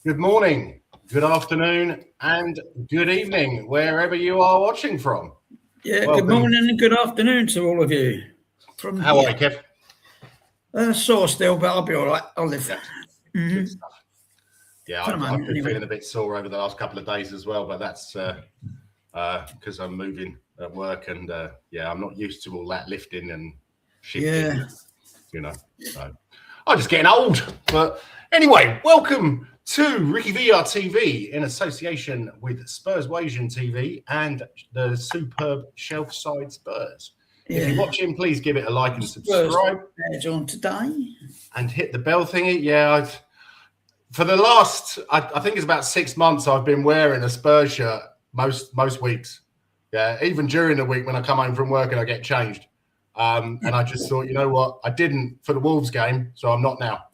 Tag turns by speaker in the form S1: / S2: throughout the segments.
S1: Good morning, good afternoon, and good evening, wherever you are watching from.
S2: Yeah, welcome. Good morning and good afternoon to all of you.
S1: How are you, Kev?
S2: Sore still, but I'll be all right. I'll live.
S1: Yeah, good stuff. Yeah, I've been feeling a bit sore over the last couple of days as well, but that's because I'm moving at work and I'm not used to all that lifting and shifting. Yeah. So I'm just getting old. But anyway, welcome to RickyVillaTV in association with Spurs Asian TV and the superb Shelfside Spurs. If you're watching, please give it a like and subscribe.
S2: On today.
S1: And hit the bell thingy. Yeah, for the last, I think it's about 6 months, I've been wearing a Spurs shirt most weeks. Yeah, even during the week when I come home from work and I get changed. And I just thought, you know what? I didn't for the Wolves game, so I'm not now.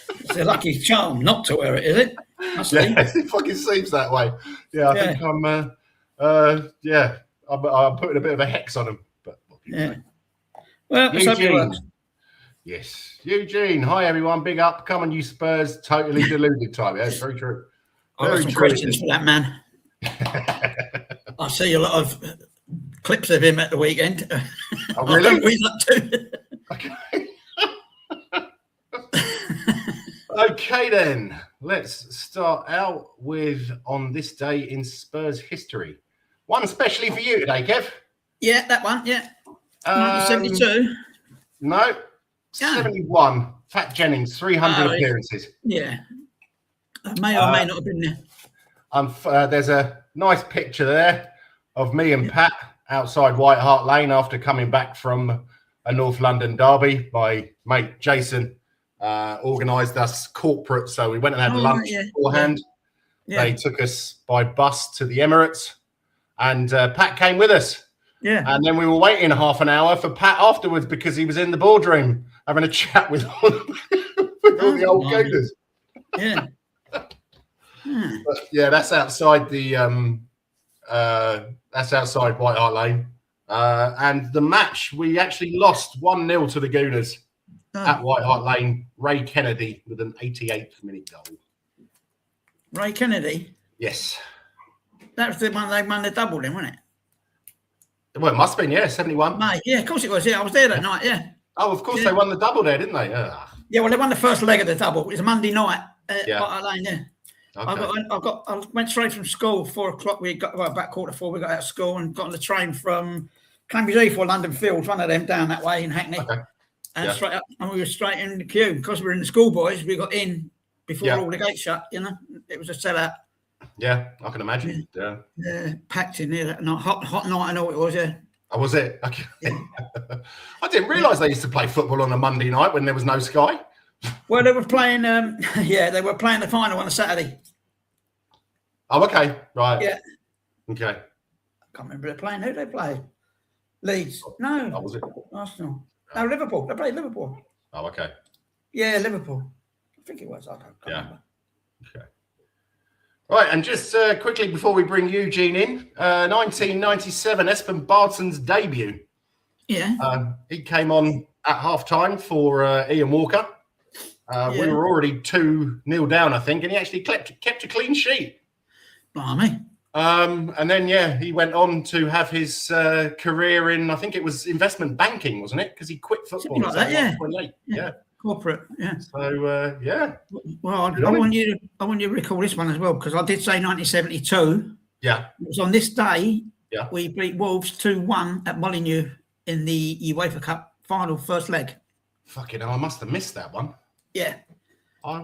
S2: It's a lucky charm not to wear it, is it?
S1: It fucking seems that way. Yeah, I think I'm putting a bit of a hex on them. But
S2: well,
S1: Eugene. Yes, Eugene. Hi everyone, big up. Come on, you Spurs, totally deluded type. Yeah, it's very true.
S2: I got some questions for that man. I see a lot of clips of him at the weekend.
S1: Oh, really?
S2: What he's up to.
S1: Okay. Okay, then let's start out with on this day in Spurs history. One especially for you today, Kev.
S2: Yeah, that one. Yeah. 1972.
S1: No, 71. Fat Jennings, 300 appearances.
S2: Yeah. I may or may not have been
S1: there. There's a nice picture there of me and Pat outside White Hart Lane after coming back from a North London derby. My mate Jason organised us corporate, so we went and had lunch beforehand. Yeah. They took us by bus to the Emirates, and Pat came with us.
S2: Yeah,
S1: and then we were waiting half an hour for Pat afterwards because he was in the boardroom having a chat with all the old Gooners.
S2: Yeah.
S1: But yeah, that's outside the outside White Hart Lane, and the match we actually lost 1-0 to the Gooners. At White Hart Lane, Ray Kennedy with an 88th minute goal.
S2: Ray Kennedy?
S1: Yes.
S2: That was the one they won the double then, wasn't it?
S1: Well, it must have been, 71.
S2: Mate, yeah, of course it was. Yeah, I was there that night, yeah.
S1: Oh, of course they won the double there, didn't they?
S2: Yeah, well, they won the first leg of the double. It was a Monday night at White Hart Lane, yeah. Okay. I went straight from school, 4 o'clock. We got about 4:15. We got out of school and got on the train from Cambridge Heath or London Fields, one of them down that way in Hackney. Okay. And straight up, and we were straight in the queue because we were in the schoolboys. We got in before all the gates shut. You know, it was a sellout.
S1: Yeah, I can imagine.
S2: Yeah, packed in there that night, hot night. I know it was. Yeah.
S1: Oh, was it? Okay. Yeah. I didn't realise they used to play football on a Monday night when there was no Sky.
S2: Well, they were playing. They were playing the final on a Saturday.
S1: Oh, okay, right.
S2: Yeah.
S1: Okay. I
S2: can't remember they playing. Who they play? Leeds. No.
S1: Oh, was it?
S2: Arsenal. No, Liverpool. They played Liverpool.
S1: Oh, okay.
S2: Yeah, Liverpool. I think it was. I can't remember.
S1: Okay. Right, and just quickly before we bring Eugene in, 1997, Espen Barton's debut.
S2: Yeah.
S1: He came on at half-time for Ian Walker. We were already 2-0 down, I think, and he actually kept a clean sheet.
S2: Blimey.
S1: And then, he went on to have his career in, I think it was investment banking, wasn't it? Because he quit football.
S2: Like that,
S1: yeah.
S2: Corporate, yeah.
S1: So,
S2: Well, I want you to recall this one as well, because I did say 1972.
S1: Yeah.
S2: It was on this day.
S1: Yeah.
S2: We beat Wolves 2-1 at Molineux in the UEFA Cup final first leg.
S1: Fucking hell, I must have missed that one.
S2: Yeah.
S1: I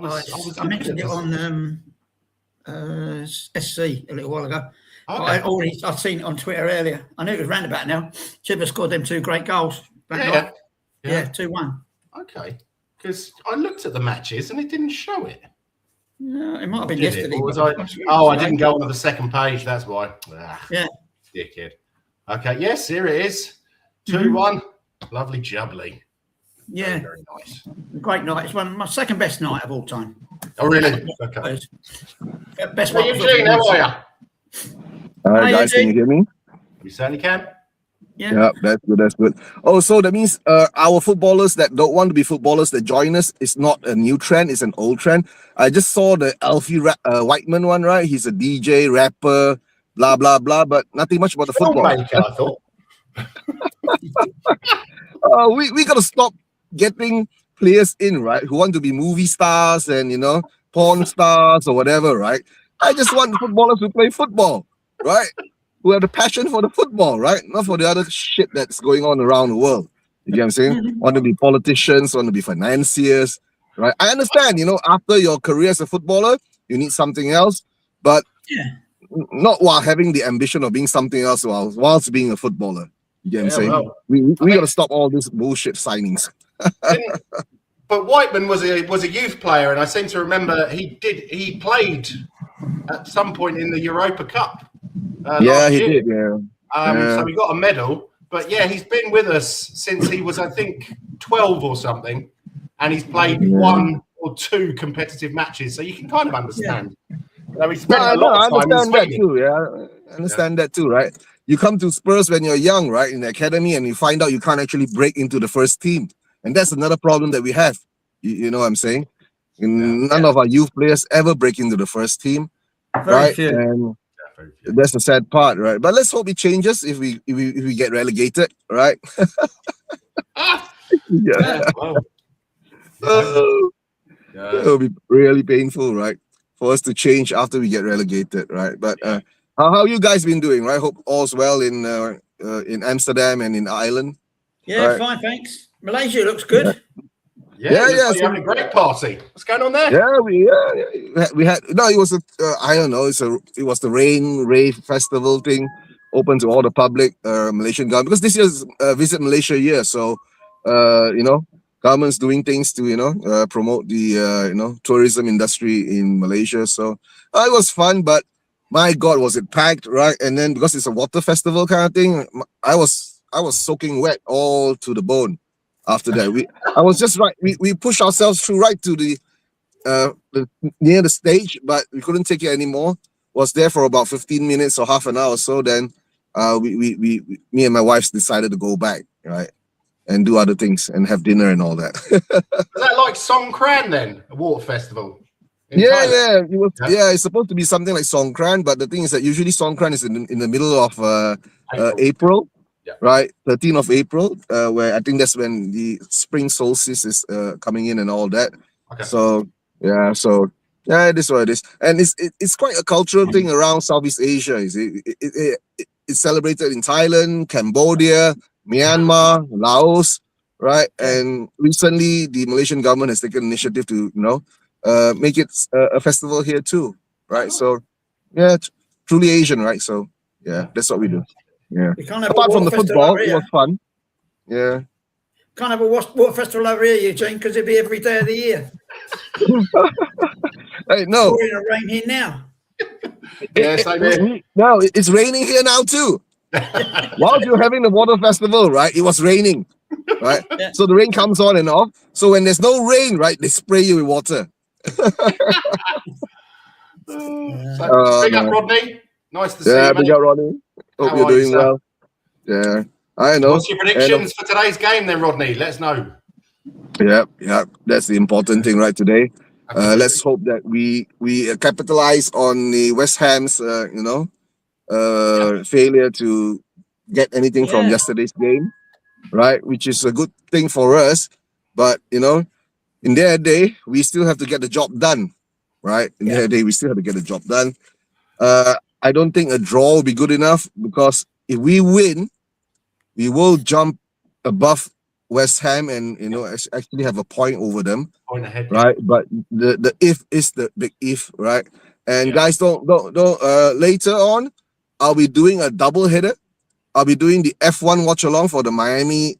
S2: mentioned it on SC a little while ago. Okay. I'd seen it on Twitter earlier. I knew it was roundabout now. Chibber scored them 2 great goals.
S1: Yeah,
S2: 2-1.
S1: Okay. Because I looked at the matches and it didn't show it.
S2: No, it might have been yesterday.
S1: I didn't go onto the second page. That's why.
S2: Yeah.
S1: Dickhead. Okay. Yes, here it is. 2-1. Lovely jubbly.
S2: Yeah.
S1: Very nice.
S2: Great night. It's my second best night of all time.
S1: Oh, really? Okay.
S2: Best
S1: one. Eugene, how are you?
S3: Hi, guys. Can you hear me?
S1: We certainly can.
S2: Yeah,
S3: that's good. That's good. Oh, so that means our footballers that don't want to be footballers that join us is not a new trend; it's an old trend. I just saw the Alfie Whiteman one, right? He's a DJ, rapper, blah blah blah, but nothing much about the football.
S1: Filmmaker, I thought.
S3: We gotta stop getting players in, right? Who want to be movie stars and porn stars or whatever, right? I just want footballers who play football, right? Who have the passion for the football, right? Not for the other shit that's going on around the world. You get what I'm saying? Want to be politicians, want to be financiers, right? I understand, after your career as a footballer, you need something else, but not while having the ambition of being something else whilst being a footballer. You get what I'm saying? Well, we got to stop all these bullshit signings.
S1: But Whiteman was a youth player, and I seem to remember he played at some point in the Europa Cup.
S3: Last year. Did. Yeah.
S1: So he got a medal. But yeah, he's been with us since he was, I think, 12 or something, and he's played 1 or 2 competitive matches. So you can kind of understand.
S3: I understand that too. Yeah, I understand that too, right? You come to Spurs when you're young, right, in the academy, and you find out you can't actually break into the first team, and that's another problem that we have. You know what I'm saying? None of our youth players ever break into the first team, right? Few. And that's the sad part, right? But let's hope it changes if we get relegated, right? It'll be really painful, right, for us to change after we get relegated, right? But how you guys been doing, right? Hope all's well in Amsterdam and in Ireland.
S2: Yeah, right? Fine, thanks. Malaysia looks good.
S1: Yeah. You're having a great party. What's going on there?
S3: Yeah, we had no. It was I don't know. It was the rave festival thing, open to all the public Malaysian government, because this year's Visit Malaysia year. So government's doing things to promote the tourism industry in Malaysia. So it was fun, but my God, was it packed, right? And then because it's a water festival kind of thing, I was soaking wet all to the bone. After that, I was just right. We pushed ourselves through right to the near the stage, but we couldn't take it anymore. Was there for about 15 minutes or half an hour or so. Then me and my wife decided to go back, right, and do other things and have dinner and all that.
S1: Is that like Songkran then, a water festival?
S3: Yeah. It was. Yeah, it's supposed to be something like Songkran, but the thing is that usually Songkran is in the middle of April. Yeah. Right, 13th of April, where I think that's when the spring solstice is coming in and all that. Okay. So it is what it is, and it's quite a cultural thing around Southeast Asia. It's celebrated in Thailand, Cambodia, Myanmar, Laos, right? And recently, the Malaysian government has taken initiative to make it a festival here too, right? So truly Asian, right? So that's what we do. Yeah. Apart from the football, it was fun. Yeah.
S2: Can't have a water festival over here, Eugene, because it'd be every day of the year.
S3: Hey, no.
S2: We're in the rain here now.
S1: Yeah, same here.
S3: No, it's raining here now too. While you're having the water festival, right? It was raining, right? Yeah. So the rain comes on and off. So when there's no rain, right, they spray you with water.
S1: Big up, Rodney. Nice to see you.
S3: Big up, Rodney. Hope you're doing well. Yeah, I know.
S1: What's your predictions for today's game then, Rodney? Let us know.
S3: Yeah. That's the important thing right today. Let's hope that we capitalize on the West Ham's failure to get anything from yesterday's game, right? Which is a good thing for us, but in their day we still have to get the job done, right? In their day we still have to get the job done. I don't think a draw will be good enough, because if we win, we will jump above West Ham and actually have a point over them.
S1: Point ahead,
S3: right? But the if is the big if, right? And guys, don't later on, I'll be doing a double header. I'll be doing the F1 watch along for the Miami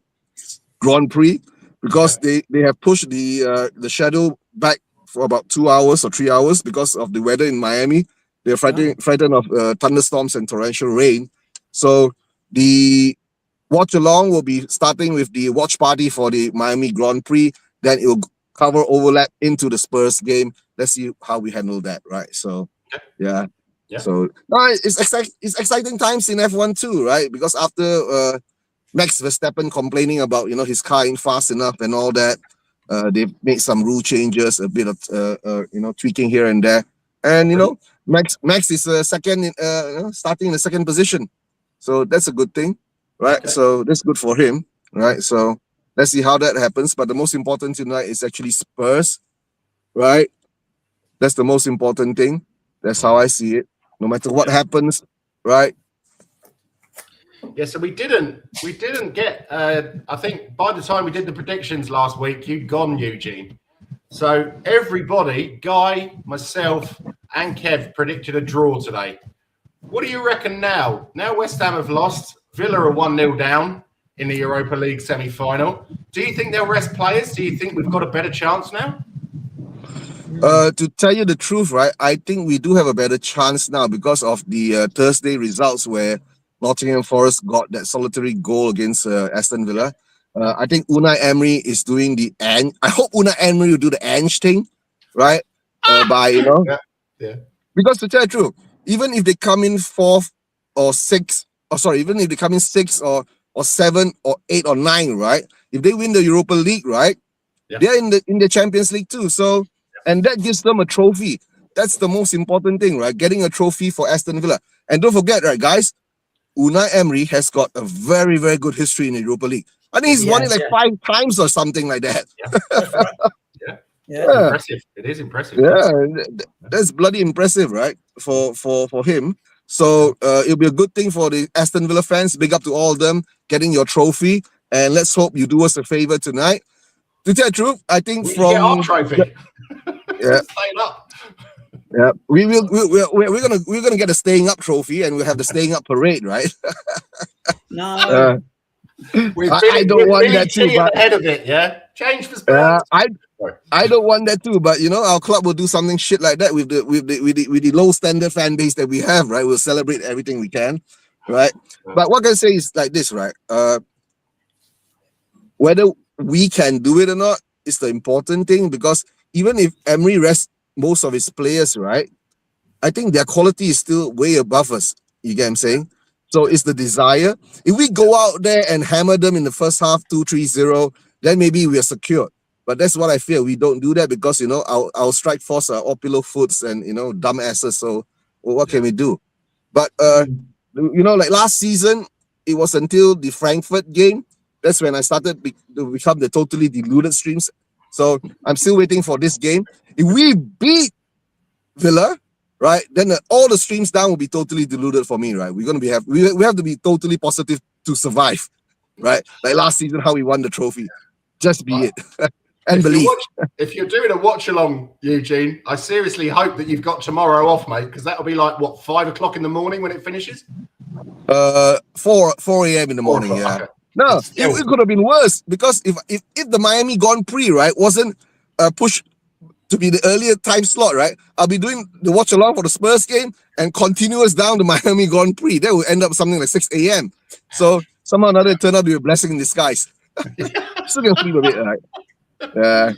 S3: Grand Prix, because they have pushed the schedule back for about 2 hours or 3 hours because of the weather in Miami. They're frightened of thunderstorms and torrential rain. So the watch along will be starting with the watch party for the Miami Grand Prix. Then it will cover overlap into the Spurs game. Let's see how we handle that, right? So yeah. So it's exciting times in F1 too, right? Because after Max Verstappen complaining about, his car ain't fast enough and all that. They've made some rule changes, a bit of, tweaking here and there. And, Max is second, starting in the second position. So that's a good thing, right? Okay. So that's good for him, right? So let's see how that happens. But the most important tonight is actually Spurs, right? That's the most important thing. That's how I see it. No matter what happens, right?
S1: Yeah, so we didn't get, I think by the time we did the predictions last week, you'd gone, Eugene. So everybody, Guy, myself, and Kev predicted a draw today. What do you reckon now? Now West Ham have lost. Villa are 1-0 down in the Europa League semi-final. Do you think they'll rest players? Do you think we've got a better chance now?
S3: To tell you the truth, right, I think we do have a better chance now because of the Thursday results where Nottingham Forest got that solitary goal against Aston Villa. I think Unai Emery is doing the Ange. I hope Unai Emery will do the Ange thing, right? Because to tell the truth, even if they come in fourth or sixth, even if they come in sixth or 7 or 8 or 9, right? If they win the Europa League, right? Yeah. They're in the Champions League too. So, and that gives them a trophy. That's the most important thing, right? Getting a trophy for Aston Villa. And don't forget, right, guys, Unai Emery has got a very, very good history in the Europa League. I think he's won it 5 times or something like that.
S1: Yeah. Impressive. It is impressive.
S3: Yeah, that's bloody impressive, right? For him. So it'll be a good thing for the Aston Villa fans. Big up to all of them getting your trophy. And let's hope you do us a favor tonight. To tell the truth, I think
S1: get our trophy.
S3: Yeah.
S1: Staying up.
S3: Yeah, we're gonna get a staying up trophy, and we'll have the staying up parade, right?
S2: No,
S3: I don't want that too. But
S1: ahead of it, yeah. Change for Spurs.
S3: I don't want that too. But our club will do something shit like that with the low standard fan base that we have, right? We'll celebrate everything we can, right? But what I can say is like this, right? Whether we can do it or not is the important thing, because even if Emery rests most of his players, right, I think their quality is still way above us. You get what I'm saying? So it's the desire. If we go out there and hammer them in the first half 2-3-0, then maybe we are secure. But that's what I feel. We don't do that because our strike force are all pillow foots and dumb asses. So what can we do? But like last season, it was until the Frankfurt game. That's when I started to become the totally deluded streams. So I'm still waiting for this game. If we beat Villa, right, then all the streams down will be totally deluded for me, right? We have to be totally positive to survive, right? Like last season, how we won the trophy. Just be it. And believe.
S1: If you're doing a watch along, Eugene, I seriously hope that you've got tomorrow off, mate, because that'll be like 5 o'clock in the morning when it finishes.
S3: 4 a.m. in the morning. Yeah. Okay. No, it could have been worse, because if the Miami Grand Prix, right, wasn't pushed to be the earlier time slot, right, I'll be doing the watch along for the Spurs game and continuous down the Miami Grand Prix. That will end up something like 6 a.m. So somehow or another it turned out to be a blessing in disguise. Still gonna sleep a bit, right? Yeah.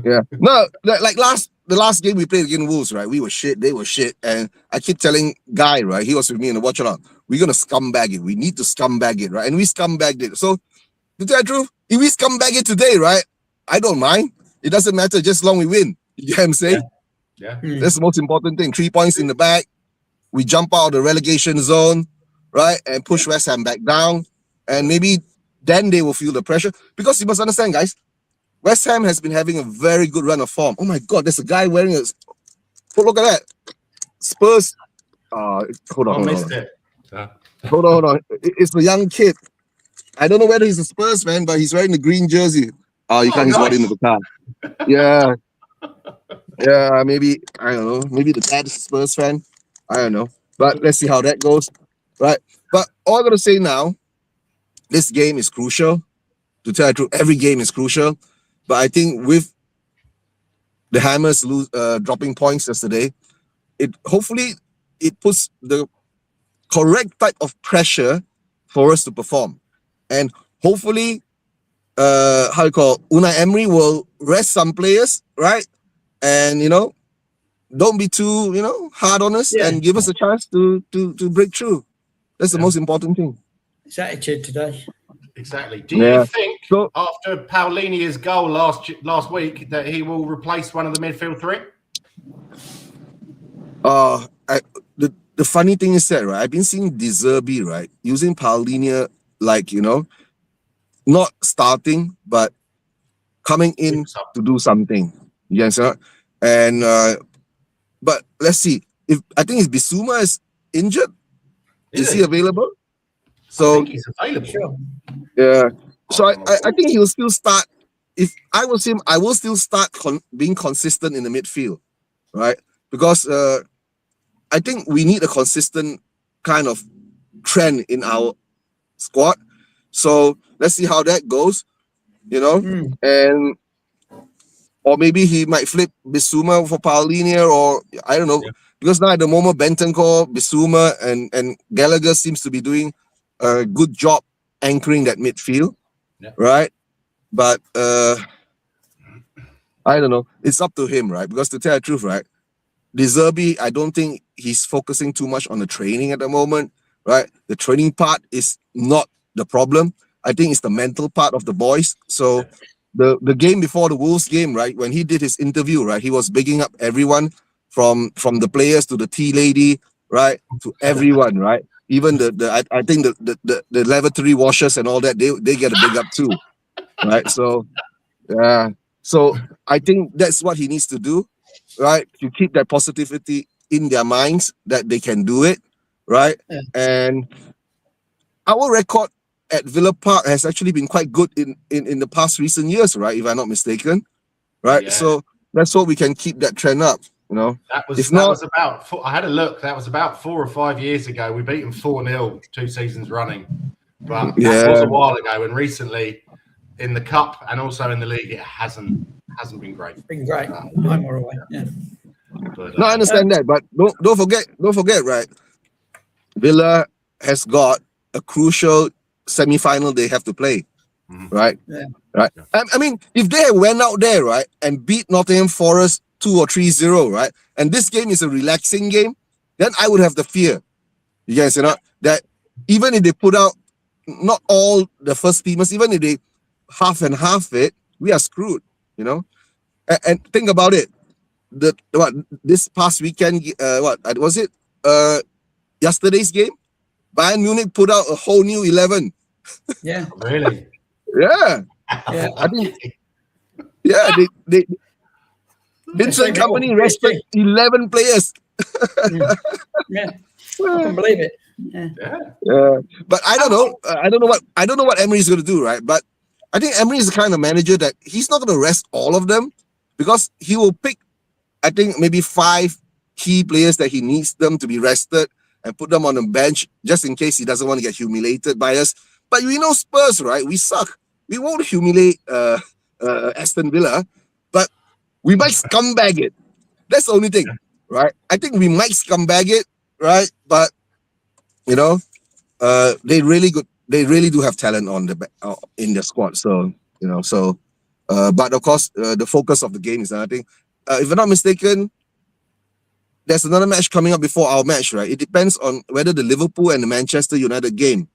S3: Yeah. No, like the last game we played against Wolves, right? We were shit, they were shit. And I keep telling Guy, right? He was with me in the watch along. We're gonna scumbag it. We need to scumbag it, right? And we scumbagged it. So to tell the truth, if we scumbag it today, right? I don't mind. It doesn't matter, just as long we win. You get what I'm saying?
S1: Yeah.
S3: That's the most important thing. 3 points in the bag. We jump out of the relegation zone, right? And push West Ham back down. And maybe then they will feel the pressure. Because you must understand, guys, West Ham has been having a very good run of form. Oh my God, there's a guy wearing a... Oh, look at that. Spurs. Hold on. Hold on. It's a young kid. I don't know whether he's a Spurs fan, but he's wearing the green jersey. You can't use in the car. Yeah. Yeah, maybe, I don't know. Maybe the dad is a Spurs fan. I don't know. But let's see how that goes. Right. But all I'm going to say now, this game is crucial. To tell the truth, every game is crucial. But I think with the Hammers dropping points yesterday, hopefully it puts the correct type of pressure for us to perform. And hopefully, Unai Emery will rest some players, right? And, don't be too, hard on us and give us a chance to break through. That's the most important thing.
S2: his attitude today.
S1: Exactly. Do you think after Paulinia's goal last week that he will replace one of the midfield three?
S3: The funny thing is that, right, I've been seeing De Zerbi, right, using Paulinia, like, you know, not starting, but coming in to do something. Yes, sir. And but let's see. I think if Bissouma is injured, is he available? So
S1: I think he's available.
S2: Sure.
S3: Yeah. So I think he'll still start. If I was him, I will still start being consistent in the midfield, right? Because I think we need a consistent kind of trend in our squad. So let's see how that goes, you know. And or maybe he might flip Bissouma for Paulinia, or I don't know. Because now at the moment, Bentancur, Bissouma, and Gallagher seems to be doing a good job anchoring that midfield, right? But I don't know. It's up to him, right? Because to tell the truth, right, De Zerbi, I don't think he's focusing too much on the training at the moment, right? The training part is not the problem. I think it's the mental part of the boys. So the game before the Wolves game, right, when he did his interview, right, he was bigging up everyone from the players to the tea lady, right, to everyone, right? Even I think the lavatory washers and all that, they get a big up too, right? So so I think that's what he needs to do, right? To keep that positivity in their minds that they can do it, right? And our record at Villa Park has actually been quite good in the past recent years, right? If I'm not mistaken, right? So let's hope we can keep that trend up. You know,
S1: that was about I had a look. That was about 4 or 5 years ago. We beat them 4-0 2 seasons running, but that was a while ago. And recently, in the cup and also in the league, it hasn't been great.
S2: It's been great. I'm all right. Yeah.
S3: But, no, I understand that, but don't forget, right? Villa has got a crucial semi-final they have to play, right?
S2: Yeah.
S3: Right. I mean, if they went out there, right, and beat Nottingham Forest 2 or 3-0, right, and this game is a relaxing game, then I would have the fear, you guys, you know, that even if they put out not all the first teamers, even if they half and half it, we are screwed, you know. And think about it. This past weekend, what was it? Yesterday's game, Bayern Munich put out a whole new 11.
S2: Yeah.
S1: Really?
S3: Yeah. I think. Yeah, they Vincent Company rested 11 players.
S2: Yeah. I can believe it.
S3: Yeah. But I don't know. I don't know what Emery is going to do, right? But I think Emery is the kind of manager that he's not going to rest all of them, because he will pick, I think, maybe 5 key players that he needs them to be rested and put them on the bench just in case he doesn't want to get humiliated by us. But we know Spurs, right? We suck. We won't humiliate Aston Villa, but we might scumbag it. That's the only thing, right? I think we might scumbag it, right? But you know, they really do have talent on in the squad. So you know, but of course, the focus of the game is, I think, if I'm not mistaken, there's another match coming up before our match, right? It depends on whether the Liverpool and the Manchester United game,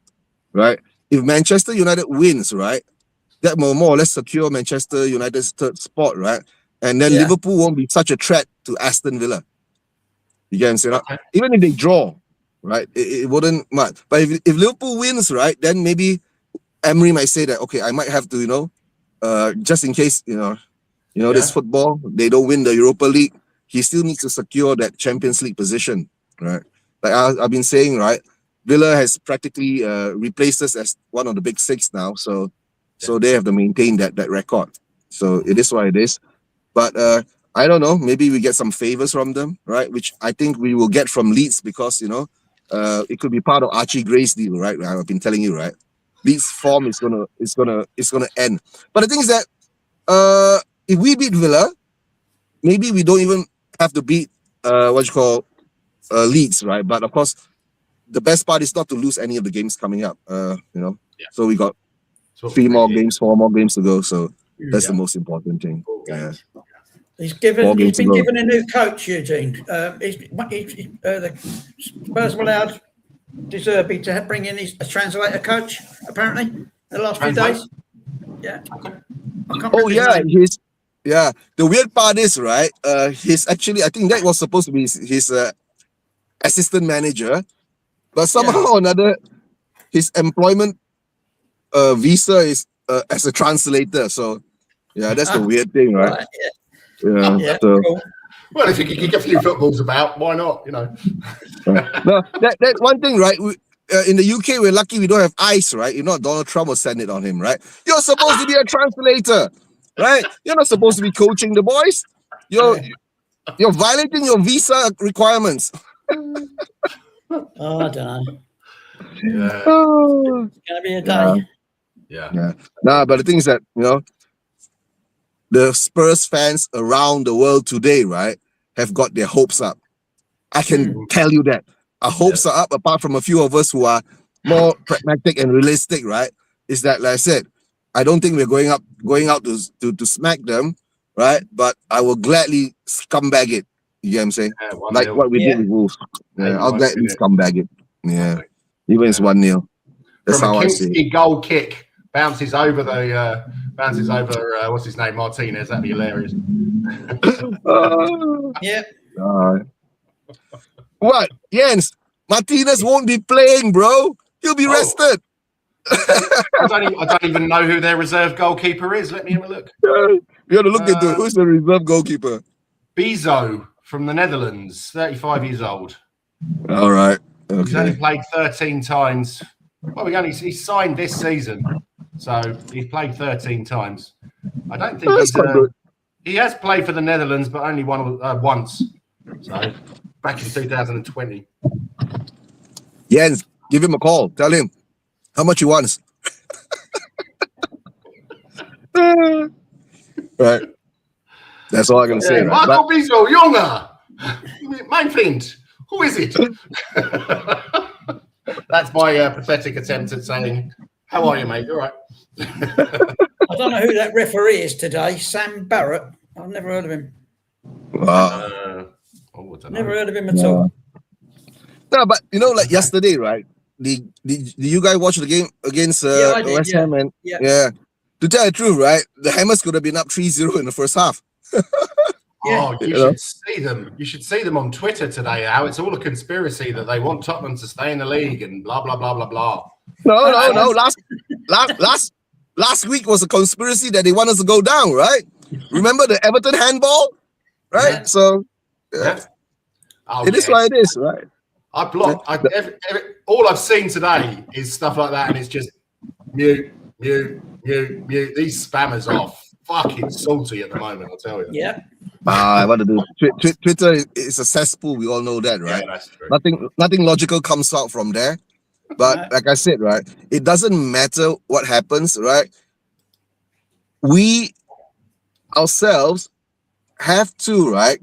S3: right? If Manchester United wins, right, that will more or less secure Manchester United's 3rd spot, right? And then Liverpool won't be such a threat to Aston Villa. You get what I'm saying? Okay. Even if they draw, right, it wouldn't matter. But if Liverpool wins, right, then maybe Emery might say that, okay, I might have to, you know, just in case, you know, this football, they don't win the Europa League, he still needs to secure that Champions League position, right? Like I've been saying, right, Villa has practically replaced us as one of the big 6 now, so they have to maintain that record. So it is what it is. But I don't know, maybe we get some favors from them, right? Which I think we will get from Leeds, because, you know, it could be part of Archie Gray's deal, right? I've been telling you, right? Leeds' form is gonna end. But the thing is that if we beat Villa, maybe we don't even have to beat Leeds, right? But of course, the best part is not to lose any of the games coming up. You know, so we got 4 more games to go. So that's the most important thing. Yeah.
S2: He's been given a new coach, Eugene. The Spurs were allowed De Zerbi to bring in a translator coach, apparently, the last few days. Yeah.
S1: Okay.
S3: Oh, yeah. The weird part is, right, he's actually, I think that was supposed to be his assistant manager, but somehow or another, his employment visa is as a translator. So, yeah, that's the weird thing, right?
S2: Yeah.
S3: So.
S2: Cool.
S1: Well, if you can kick a few footballs about, why not? You know.
S3: No, that one thing, right? In the UK, we're lucky we don't have ICE, right? If not, Donald Trump will send it on him, right? You're supposed to be a translator, right? You're not supposed to be coaching the boys. You're violating your visa requirements.
S2: Oh, I don't know.
S1: Yeah.
S2: It's gonna be a day.
S1: Yeah.
S3: Nah, but the thing is that, you know, the Spurs fans around the world today, right, have got their hopes up. I can tell you that. Our hopes are up, apart from a few of us who are more pragmatic and realistic, right? Is that, like I said, I don't think we're going out to smack them, right? But I will gladly scumbag it. You get what I'm saying? Like what we did with Wolves. Yeah, I'll gladly scumbag it. Yeah. Even it's 1-0. That's
S1: From
S3: how
S1: a
S3: I see it.
S1: Kinski goal kick, bounces over what's his name, Martinez. That'd be hilarious.
S2: Yeah.
S3: What? Jens, Martinez won't be playing, bro. He'll be rested.
S1: I don't even know who their reserve goalkeeper is. Let me have a look.
S3: You got to look into who's the reserve goalkeeper.
S1: Bezo from the Netherlands, 35 years old.
S3: All right. Okay.
S1: He's only played 13 times. Well, he's signed this season, so he's played 13 times. I don't think he has played for the Netherlands, but only once. So back in 2020.
S3: Jens, give him a call. Tell him how much he wants. Right. That's all I'm going to say. Right?
S1: Marco Bezo, Jonga, mein Vriend, who is it? That's my pathetic attempt at saying, how are you, mate? You're right.
S2: I don't know who that referee is today. Sam Barrett. I've never heard of him. Never heard of him at all.
S3: No, but you know, like yesterday, right? Did you guys watch the game against West Ham? And to tell the truth, right? The Hammers could have been up 3-0 in the first half.
S1: Oh, you should see them. You should see them on Twitter today. How it's all a conspiracy that they want Tottenham to stay in the league and blah blah blah blah blah.
S3: No. Last week was a conspiracy that they want us to go down, right? Remember the Everton handball, right?
S1: Yeah.
S3: So it is what it is, right?
S1: I blocked. All I've seen today is stuff like that, and it's just mute. These spammers are fucking salty at the moment. I'll tell you.
S2: Yeah.
S3: I want to do Twitter is a cesspool. We all know that, right?
S1: Yeah, that's true.
S3: Nothing logical comes out from there. But like I said, right, it doesn't matter what happens, right? We ourselves have to, right,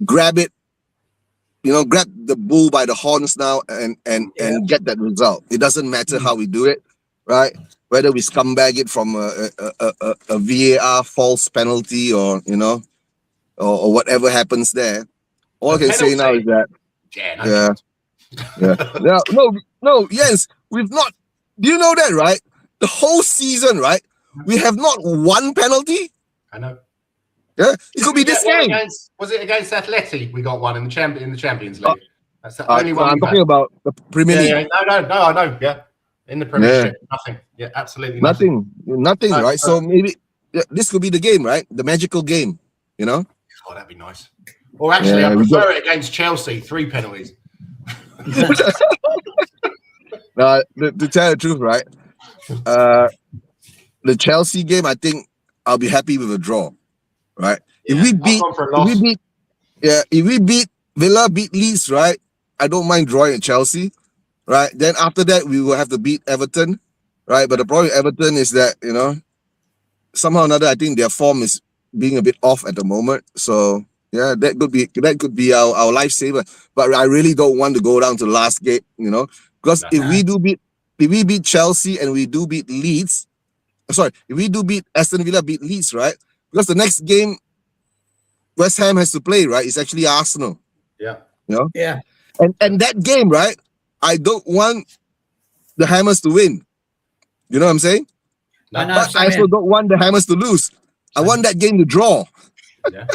S3: grab it, grab the bull by the horns now and get that result. It doesn't matter how we do it, right? Whether we scumbag it from a VAR false penalty or whatever happens there. All I can say now is that no, yes, we've not. Do you know that, right? The whole season, right? We have not one penalty.
S1: I know.
S3: Yeah, it could be this game.
S1: Was it against Atleti? We got one in the Champions League. That's the only one.
S3: I'm talking about the Premier League.
S1: No, I know. Yeah, in the Premiership, nothing. Yeah, absolutely
S3: nothing, right? So maybe this could be the game, right? The magical game, Oh,
S1: that'd be nice. Or actually, I prefer it against Chelsea. 3 penalties.
S3: Now, to tell the truth, right? The Chelsea game, I think I'll be happy with a draw, right?
S1: Yeah,
S3: if we beat Villa, beat Leeds, right? I don't mind drawing at Chelsea, right? Then after that, we will have to beat Everton, right? But the problem with Everton is that somehow or another, I think their form is being a bit off at the moment. So yeah, that could be our lifesaver. But I really don't want to go down to the last game, because if we beat Chelsea and we do beat Leeds, if we do beat Aston Villa, beat Leeds, right? Because the next game West Ham has to play, right? It's actually Arsenal.
S1: Yeah.
S2: Yeah.
S3: And that game, right? I don't want the Hammers to win. You know what I'm saying?
S2: No,
S3: but I also don't want the Hammers to lose. I want that game to draw.
S1: Yeah.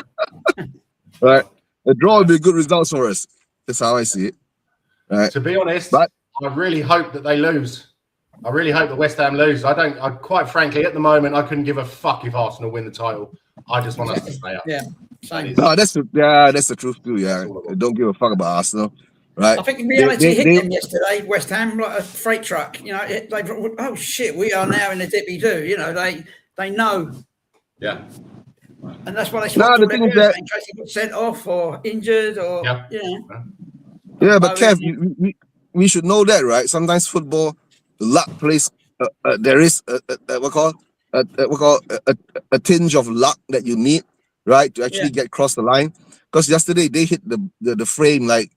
S3: Right? A draw would be a good result for us. That's how I see it. Right.
S1: To be honest, I really hope that they lose. I really hope that West Ham lose. I quite frankly, at the moment, I couldn't give a fuck if Arsenal win the title. I just want us to stay up.
S2: Yeah, same.
S3: No, that's the truth too. Yeah, I don't give a fuck about Arsenal. Right.
S2: I think in reality hit them yesterday, West Ham, like a freight truck. You know, oh shit, we are now in the dippy do. You know, they know.
S1: Yeah.
S2: And that's why they swapped
S3: the thing is that
S2: in case he got sent off or injured or
S3: Yeah, but Kev, we should know that, right? Sometimes football, luck plays. There is a tinge of luck that you need, right, to actually get across the line. Because yesterday they hit the frame like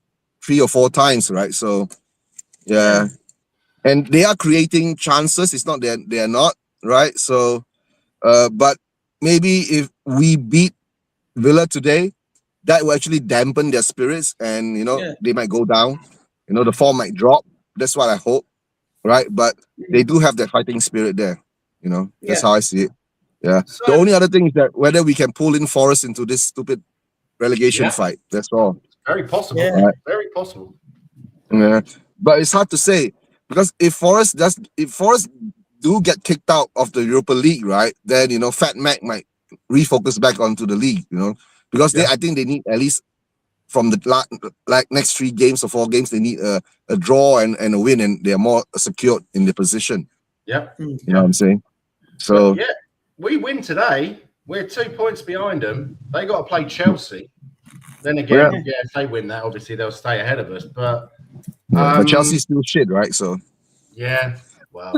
S3: 3 or 4 times, right? So and they are creating chances. It's not that they are not, right? So, but maybe if we beat Villa today, that will actually dampen their spirits, and they might go down. The form might drop. That's what I hope, right? But they do have that fighting spirit there. That's how I see it. Yeah. So, the only other thing is that whether we can pull in Forest into this stupid relegation fight. That's all.
S1: Very possible.
S2: Yeah.
S1: Right? Very possible.
S3: Yeah. But it's hard to say, because if Forest do get kicked out of the Europa League, right, then Fat Mac might refocus back onto the league, because I think they need at least from the next 3 games or 4 games, they need a draw and a win, and they're more secured in their position.
S1: Yeah.
S3: You know what I'm saying? So
S1: we win today. We're 2 points behind them. They got to play Chelsea. Then again, if they win that, obviously they'll stay ahead of us. But
S3: Chelsea's still shit, right? So
S1: well,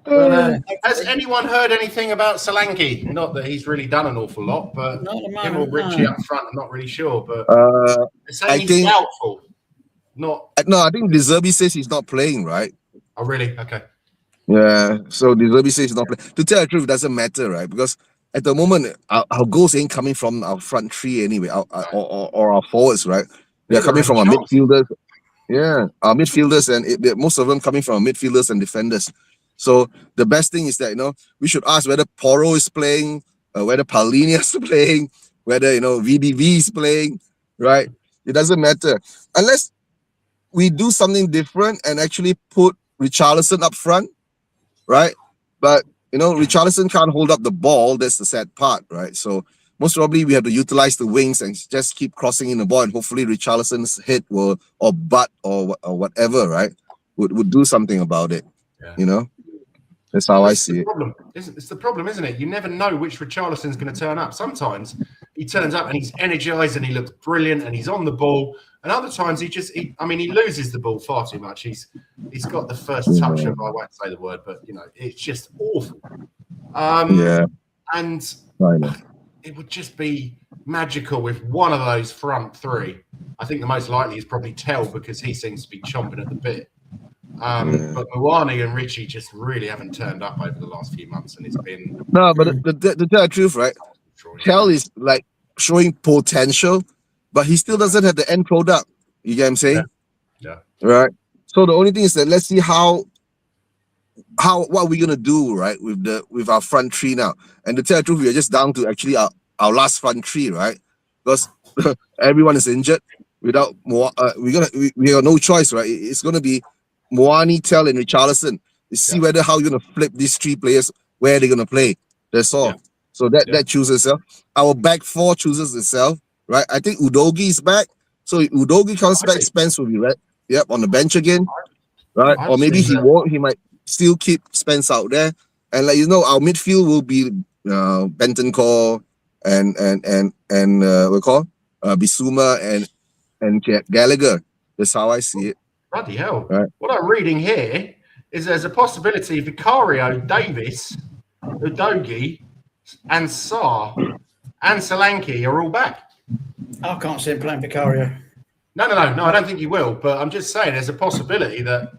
S1: But, has anyone heard anything about Solanke? Not that he's really done an awful lot, but him or Richie up front, I'm not really sure. But
S3: I think
S1: doubtful. No,
S3: I think De Zerbi says he's not playing, right?
S1: Oh, really? Okay.
S3: Yeah, so De Zerbi says he's not playing. To tell the truth, it doesn't matter, right? Because at the moment, our goals ain't coming from our front 3 anyway, or our forwards, right? They're coming from our midfielders. Yeah, our midfielders, and most of them coming from our midfielders and defenders. So the best thing is that we should ask whether Porro is playing, whether Paulinho is playing, whether VBV is playing, right? It doesn't matter unless we do something different and actually put Richarlison up front, right? But Richarlison can't hold up the ball. That's the sad part, right? So most probably we have to utilize the wings and just keep crossing in the ball, and hopefully Richarlison's hit or butt or whatever, right, would do something about it. That's how I see it.
S1: It's the problem, isn't it? You never know which Richarlison's going to turn up. Sometimes he turns up and he's energized and he looks brilliant and he's on the ball. And other times he loses the ball far too much. He's got the first touch of, I won't say the word, but it's just awful. And it would just be magical if one of those front 3. I think the most likely is probably Tell, because he seems to be chomping at the bit. But Moani and Richie just really haven't turned up over the last few months, and it's been
S3: but the tell the truth, right? Tell is like showing potential, but he still doesn't have the end product. You get what I'm saying?
S1: Yeah.
S3: Right. So the only thing is that let's see what are we gonna do, right, with our front 3 now. And to tell the truth, we are just down to actually our last front 3, right? Because everyone is injured. Without more, we got no choice, right? It's gonna be Moani, Tell, and Richarlison. You see whether how you're gonna flip these 3 players, where they're gonna play. That's all. So that chooses itself. Our back 4 chooses itself, right? I think Udogi is back. So if Udogi comes back, Spence will be on the bench again, right? Or maybe he won't. He might still keep Spence out there. And our midfield will be Bentancur and Bissouma and Gallagher. That's how I see it.
S1: Bloody hell.
S3: Right.
S1: What I'm reading here is there's a possibility Vicario, Davis, Udogi, and Sarr and Solanke are all back.
S2: I can't see him playing Vicario.
S1: No, I don't think he will. But I'm just saying there's a possibility that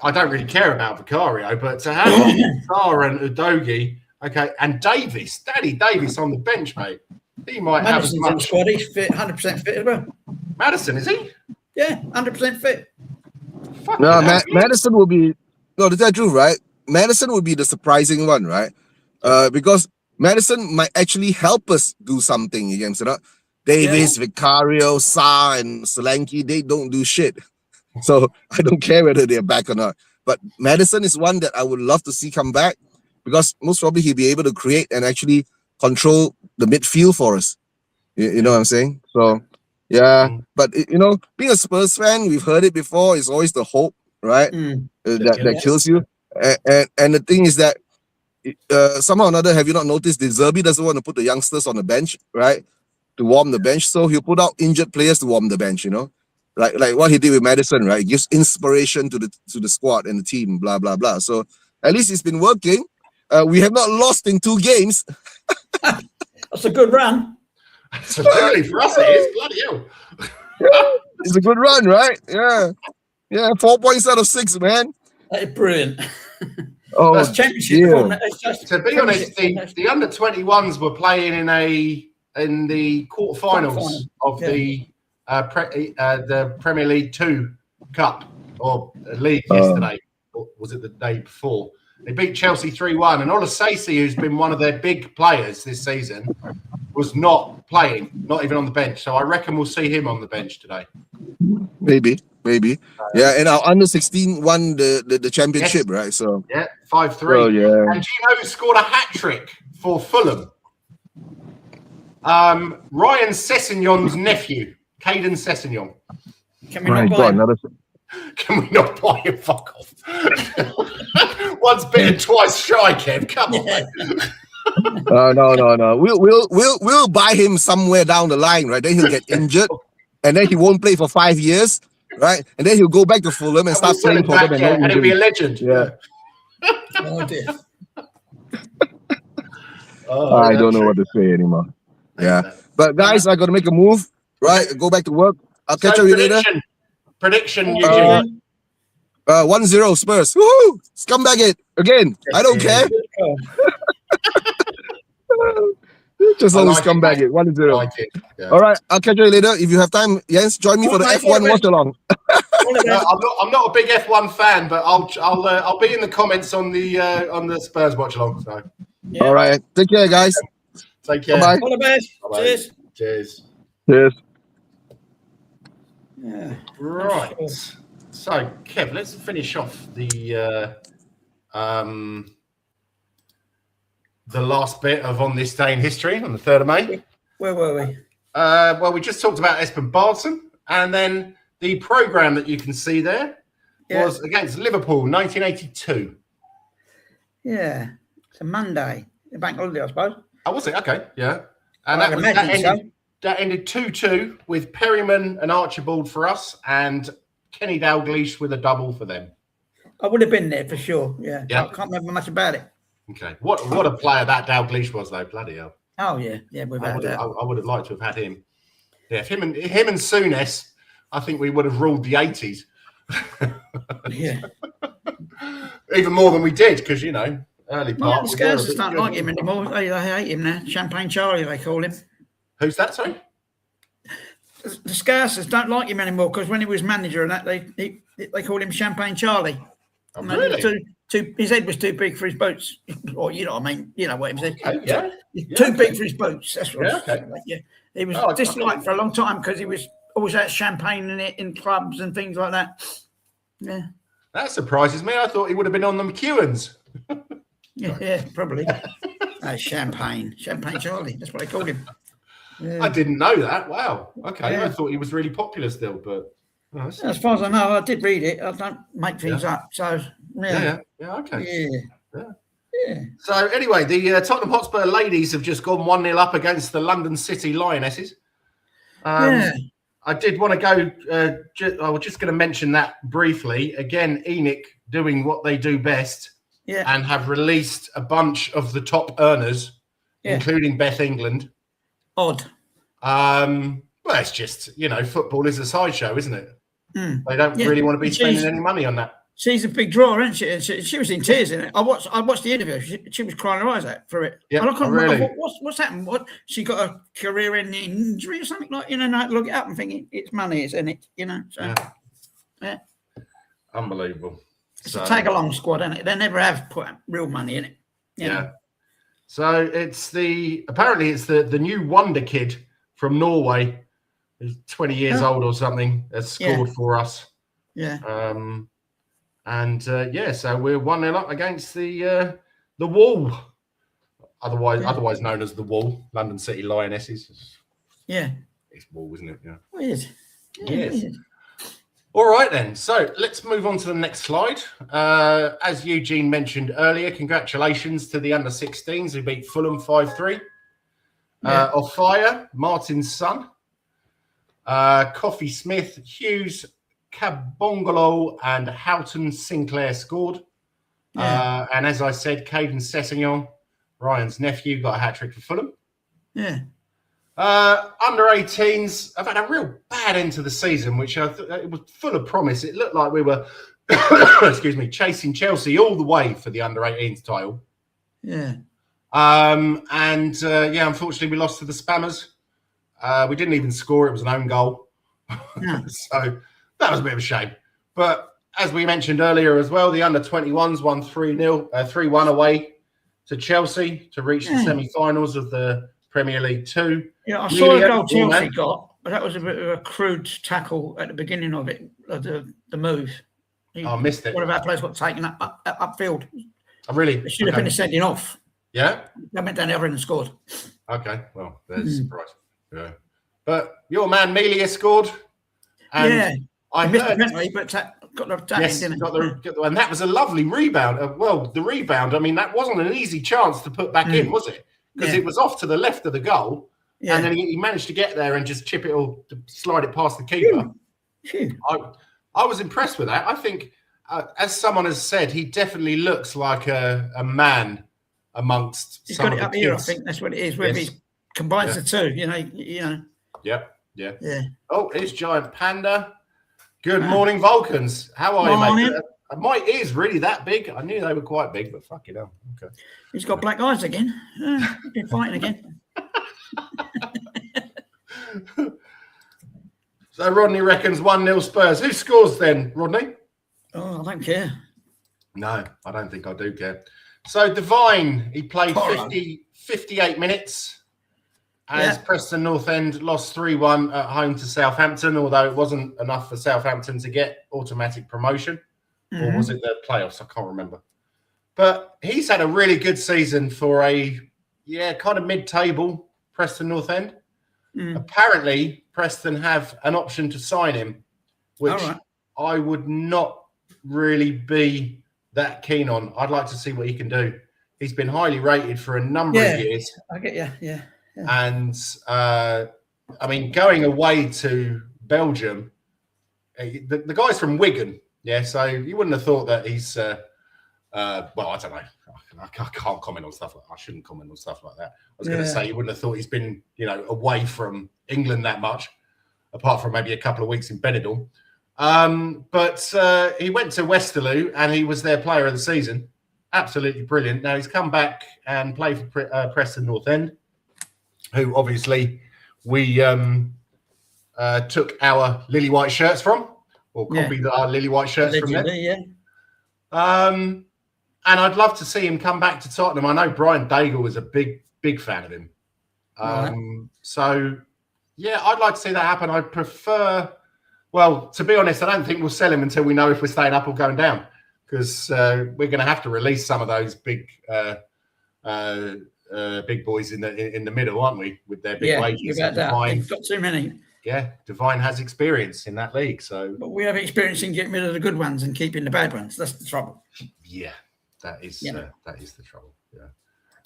S1: I don't really care about Vicario, but to have Sarr and Udogi, and Danny Davis on the bench, mate. He might have as much.
S2: Squad. He's fit, 100% fit as well.
S1: Maddison, is he?
S2: Yeah, 100% fit.
S3: No, Maddison will be. No, is that true, right? Maddison would be the surprising one, right? Because Maddison might actually help us do something against it. Davis, Vicario, Sa, and Solanke, they don't do shit. So I don't care whether they're back or not. But Maddison is one that I would love to see come back because most probably he'll be able to create and actually control the midfield for us. You know what I'm saying? So, yeah. But, being a Spurs fan, we've heard it before. It's always the hope, right? That kills you. And the thing is that somehow or another, have you not noticed that Zerbi doesn't want to put the youngsters on the bench, right? To warm the bench. So he'll put out injured players to warm the bench, Like what he did with Maddison, right? It gives inspiration to the squad and the team, blah, blah, blah. So at least it's been working. We have not lost in 2 games.
S2: That's a good run.
S1: Absolutely. For us, it is. Bloody hell.
S3: It's a good run, right? Yeah, 4 points out of 6, man.
S2: That is brilliant.
S3: Oh,
S2: that's championship.
S3: Yeah.
S1: To be honest, the under 21s were playing in the quarterfinals of the Premier League 2 Cup or League yesterday, or was it the day before? They beat Chelsea 3-1, and Olasasi, who's been one of their big players this season, was not playing, not even on the bench. So I reckon we'll see him on the bench today.
S3: Maybe. Yeah, and our under 16 won the championship, right? So
S1: 5-3.
S3: Oh, yeah.
S1: And do you know who scored a hat trick for Fulham? Ryan Sessegnon's nephew, Caden Sessegnon.
S2: Can we not buy him?
S1: Can we not buy him? Fuck off. Once bitten, twice shy, Kev. Come on, mate.
S3: No. We'll buy him somewhere down the line, right? Then he'll get injured, and then he won't play for 5 years, right? And then he'll go back to Fulham and start playing for them.
S1: And he'll be a legend.
S3: Yeah.
S2: Oh dear.
S3: I don't know what to say anymore. Yeah, but guys, I got to make a move, right? Go back to work. I'll catch you later.
S1: Prediction, Eugene.
S3: 1-0 Spurs. Woohoo! Scumbag it again. I don't care. Just always scumbag it. 1-0.
S1: Like it. Yeah.
S3: All right, I'll catch you later. If you have time, Jens, join me for the F1 watch along.
S1: I'm not a big F1 fan, but I'll be in the comments on the Spurs watch along. So.
S3: Yeah. All right, take care, guys.
S1: Take care.
S3: Bye.
S2: All the best.
S1: Bye-bye.
S2: Cheers. Yeah.
S1: Right. So, Kev, let's finish off the last bit of On This Day in History on the 3rd of May.
S2: Where were we?
S1: Well, we just talked about Espen Barton, and then the programme that you can see there was against Liverpool, 1982.
S2: Yeah. It's a Monday. A bank holiday, I suppose.
S1: Oh, was it? Okay, yeah. And that ended 2-2 with Perryman and Archibald for us and Kenny Dalglish with a double for them.
S2: I would have been there for sure. Yeah. I can't remember much about it.
S1: Okay. What a player that Dalglish was, though. Bloody hell.
S2: Oh, yeah. Yeah, without that.
S1: I would have liked to have had him. Yeah, if him and Souness, I think we would have ruled the 80s.
S2: Yeah.
S1: Even more than we did, because, early part.
S2: The Scousers don't like him anymore. They hate him now. Champagne Charlie, they call him.
S1: Who's that, sorry?
S2: The Scousers don't like him anymore because when he was manager and that, they called him Champagne Charlie.
S1: Oh, really?
S2: His head was too big for his boots. Or, you know what I mean? You know what he said.
S1: Okay,
S2: Too big for his boots. That's what
S1: yeah.
S2: He was disliked for a long time because he was always out champagne in clubs and things like that. Yeah.
S1: That surprises me. I thought he would have been on the McEwens.
S2: Yeah, probably. Champagne Charlie. That's what they called him. Yeah.
S1: I didn't know that. Wow. Okay. Yeah. I thought he was really popular still, but
S2: as far as I know, I did read it. I don't make things up. So
S1: yeah. Okay.
S2: Yeah.
S1: So anyway, the Tottenham Hotspur ladies have just gone 1-0 up against the London City Lionesses. I did want to go. I was just going to mention that briefly. Again, ENIC doing what they do best. Yeah. And have released a bunch of the top earners, including Beth England.
S2: Odd.
S1: Well, it's just, football is a sideshow, isn't it? They don't really want to be spending any money on that.
S2: She's a big draw, isn't she? And she was in tears in it. I watched the interview. She was crying her eyes out for it.
S1: Yeah,
S2: I can't
S1: really.
S2: remember what's happened. What she got a career-ending injury or something like? And I look it up and thinking it's money, isn't it? So yeah.
S1: Unbelievable.
S2: It's a tag-along squad, isn't it? They never have put real money in it.
S1: Yeah. So apparently it's the new wonder kid from Norway, who's 20 years old or something, has scored for us.
S2: Yeah.
S1: So we're 1-0 up against the Wall, otherwise known as the Wall, London City Lionesses.
S2: Yeah.
S1: It's Wall, isn't it? Yeah.
S2: Weird.
S1: Yes. Weird. All right, then. So let's move on to the next slide. As Eugene mentioned earlier, congratulations to the under-16s who beat Fulham 5-3. Off fire, Martin's son. Coffee Smith, Hughes, Cabongolo, and Houghton Sinclair scored. And as I said, Caden Sessegnon, Ryan's nephew, got a hat-trick for Fulham.
S2: Yeah.
S1: Under 18s have had a real bad end to the season, which I thought it was full of promise. It looked like we were, chasing Chelsea all the way for the under 18s title.
S2: Yeah.
S1: Unfortunately, we lost to the Spammers. We didn't even score; it was an own goal.
S2: Yeah.
S1: So that was a bit of a shame. But as we mentioned earlier as well, the under 21s won 3-1 away to Chelsea to reach the semi-finals of the Premier League 2.
S2: Yeah, I saw the goal Chelsea got, but that was a bit of a crude tackle at the beginning of it, the move.
S1: I missed it.
S2: One of our players got taken upfield.
S1: Oh, really?
S2: It should have been a sending off.
S1: Yeah?
S2: They went down the other end and scored.
S1: Okay, well, there's a surprise. Yeah. But your man Melia scored. And I
S2: missed the penalty, but got the tackling, didn't it?
S1: And that was a lovely rebound. The rebound, I mean, that wasn't an easy chance to put back in, was it? Because it was off to the left of the goal. Yeah. And then he managed to get there and just chip it or slide it past the keeper. I was impressed with that. I think, as someone has said, he definitely looks like a man amongst
S2: He's
S1: some
S2: got it
S1: of
S2: up
S1: the
S2: here,
S1: kids.
S2: I think that's what it is, where he combines the two, you know.
S1: Yep.
S2: Yeah.
S1: Oh, it's Giant Panda. Good morning, Vulcans. How are you, mate? My ears really that big? I knew they were quite big, but fucking hell. Okay.
S2: He's got black eyes again. Been fighting again.
S1: So Rodney reckons 1-0 Spurs. Who scores then, Rodney?
S2: Oh, I don't care.
S1: No, I don't think I do care. So Devine, he played 58 minutes as Preston North End lost 3-1 at home to Southampton, although it wasn't enough for Southampton to get automatic promotion. Or was it the playoffs? I can't remember. But he's had a really good season for a, kind of mid-table Preston North End. Apparently, Preston have an option to sign him, which I would not really be that keen on. I'd like to see what he can do. He's been highly rated for a number of years.
S2: I get you, yeah.
S1: And, I mean, going away to Belgium, the guy's from Wigan. Yeah, so you wouldn't have thought that he's, I don't know. I can't comment on stuff like that. I shouldn't comment on stuff like that. I was going to say you wouldn't have thought he's been, away from England that much, apart from maybe a couple of weeks in Benidorm. But he went to Westerlo and he was their player of the season. Absolutely brilliant. Now he's come back and played for Preston North End, who obviously we took our lily white shirts from. Or copied our lily white shirts from them. And I'd love to see him come back to Tottenham. I know Brian Daigle was a big fan of him. So, I'd like to see that happen. I'd prefer, to be honest, I don't think we'll sell him until we know if we're staying up or going down. Because we're going to have to release some of those big boys in the middle, aren't we? With their big wages.
S2: Yeah, that. They've got too many.
S1: Yeah, Devine has experience in that league, so.
S2: But we have experience in getting rid of the good ones and keeping the bad ones. That's the trouble.
S1: Yeah, that is the trouble. Yeah.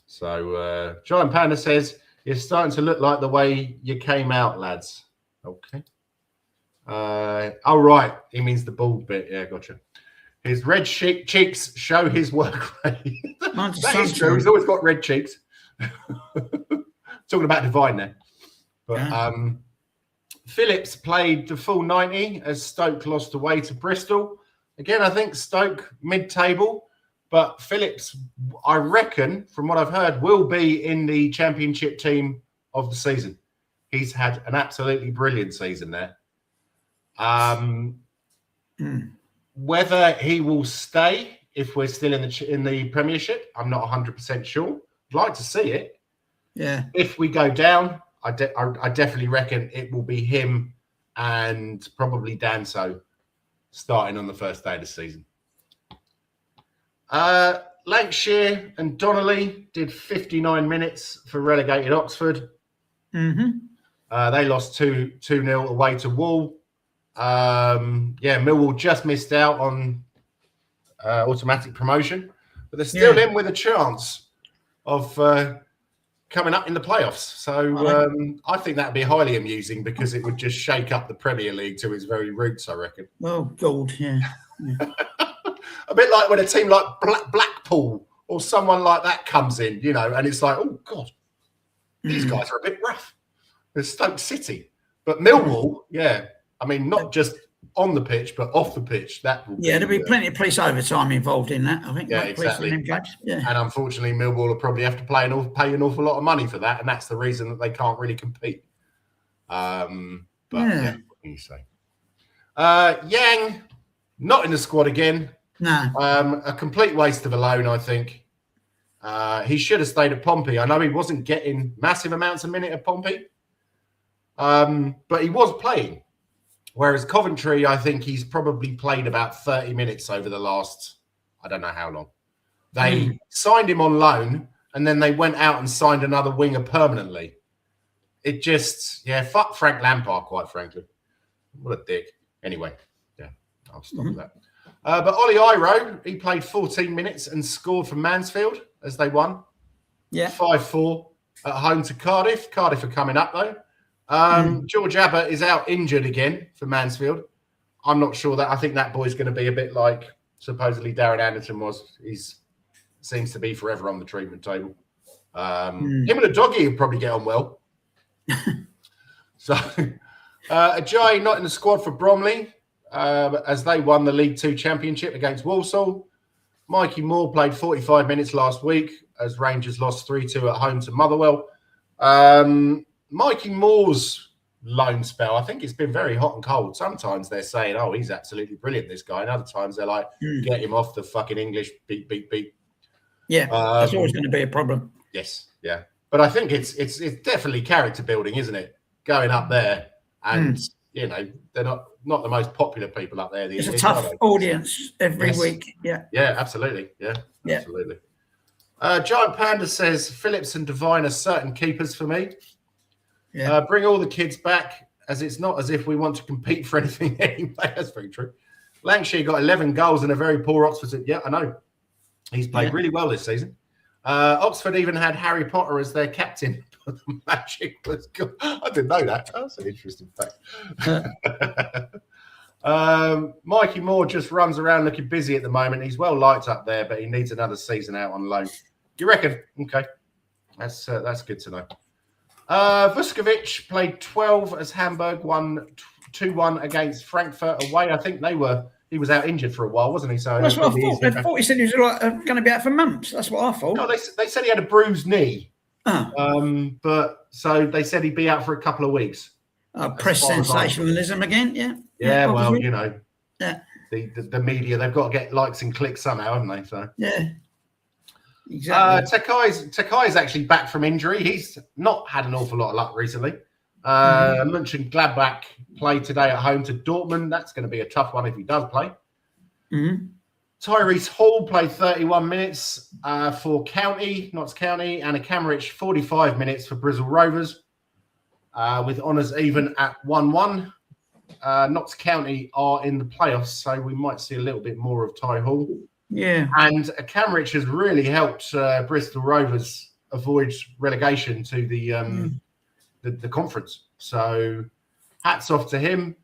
S1: So Giant Panda says you're starting to look like the way you came out, lads. Okay. Right. He means the bald bit. Yeah, gotcha. His red cheeks show his work rate. That is true. He's always got red cheeks. Talking about Devine there, but Phillips played the full 90 as Stoke lost away to Bristol. Again, I think Stoke mid-table, but Phillips, I reckon, from what I've heard, will be in the championship team of the season. He's had an absolutely brilliant season there. Whether he will stay if we're still in the Premiership, I'm not 100% sure. I'd like to see it.
S2: Yeah.
S1: If we go down, I definitely reckon it will be him and probably Danso starting on the first day of the season. Lancashire and Donnelly did 59 minutes for relegated Oxford. They lost 2-0 away to Wall. Millwall just missed out on automatic promotion, but they're still in with a chance of coming up in the playoffs. So I think that would be highly amusing because it would just shake up the Premier League to its very roots, I reckon.
S2: Oh, God, yeah.
S1: A bit like when a team like Blackpool or someone like that comes in, you know, and it's like, oh, God, these guys are a bit rough. There's Stoke City. But Millwall, I mean, not just on the pitch, but off the pitch.
S2: There'll be plenty of police overtime involved in that, I think.
S1: Yeah, exactly. And unfortunately, Millwall will probably have to pay an awful lot of money for that, and that's the reason that they can't really compete. What can you say? Yang, not in the squad again.
S2: No.
S1: A complete waste of a loan, I think. He should have stayed at Pompey. I know he wasn't getting massive amounts a minute at Pompey, but he was playing. Whereas Coventry, I think he's probably played about 30 minutes over the last, I don't know how long. They signed him on loan, and then they went out and signed another winger permanently. It just, fuck Frank Lampard, quite frankly. What a dick. Anyway, I'll stop with that. But Ollie Iro, he played 14 minutes and scored for Mansfield as they won. 5-4 at home to Cardiff. Cardiff are coming up, though. George Abbott is out injured again for Mansfield. I'm not sure that. I think that boy's going to be a bit like supposedly Darren Anderton was. Seems to be forever on the treatment table. Him and a doggy will probably get on well. So Ajayi not in the squad for Bromley as they won the League Two Championship against Walsall. Mikey Moore played 45 minutes last week as Rangers lost 3-2 at home to Motherwell. Mikey Moore's loan spell, I think it's been very hot and cold. Sometimes they're saying, oh, he's absolutely brilliant, this guy. And other times they're like, get him off the fucking English, beat.
S2: Yeah, that's always going to be a problem.
S1: Yes, yeah. But I think it's definitely character building, isn't it? Going up there and, you know, they're not the most popular people up there.
S2: It's a tough audience every week. Yeah.
S1: Yeah, absolutely. Yeah, absolutely. Giant Panda says, Phillips and Devine are certain keepers for me. Yeah. Bring all the kids back, as it's not as if we want to compete for anything anyway. That's very true. Lancashire got 11 goals in a very poor Oxford. Yeah, I know. He's played really well this season. Oxford even had Harry Potter as their captain. The magic was good. I didn't know that. That's an interesting fact. Mikey Moore just runs around looking busy at the moment. He's well liked up there, but he needs another season out on loan. You reckon? Okay. That's good to know. Vuskovic played 12 as Hamburg won 2-1 against Frankfurt away. I think he was out injured for a while, wasn't he? So
S2: that's what I thought. I thought he said he was going to be out for months. That's what I thought.
S1: No, they said he had a bruised knee.
S2: Oh.
S1: But so they said he'd be out for a couple of weeks.
S2: Press sensationalism again, yeah.
S1: Yeah, well, you know, the media, they've got to get likes and clicks somehow, haven't they? So
S2: yeah. Exactly.
S1: Takai's actually back from injury. He's not had an awful lot of luck recently. Mönchengladbach played today at home to Dortmund. That's going to be a tough one if he does play. Tyrese Hall played 31 minutes for Notts County, and a Camrich 45 minutes for Bristol Rovers, with honours even at 1-1. Notts County are in the playoffs, so we might see a little bit more of Ty Hall.
S2: Yeah,
S1: and Camrich has really helped Bristol Rovers avoid relegation to the conference. So, hats off to him.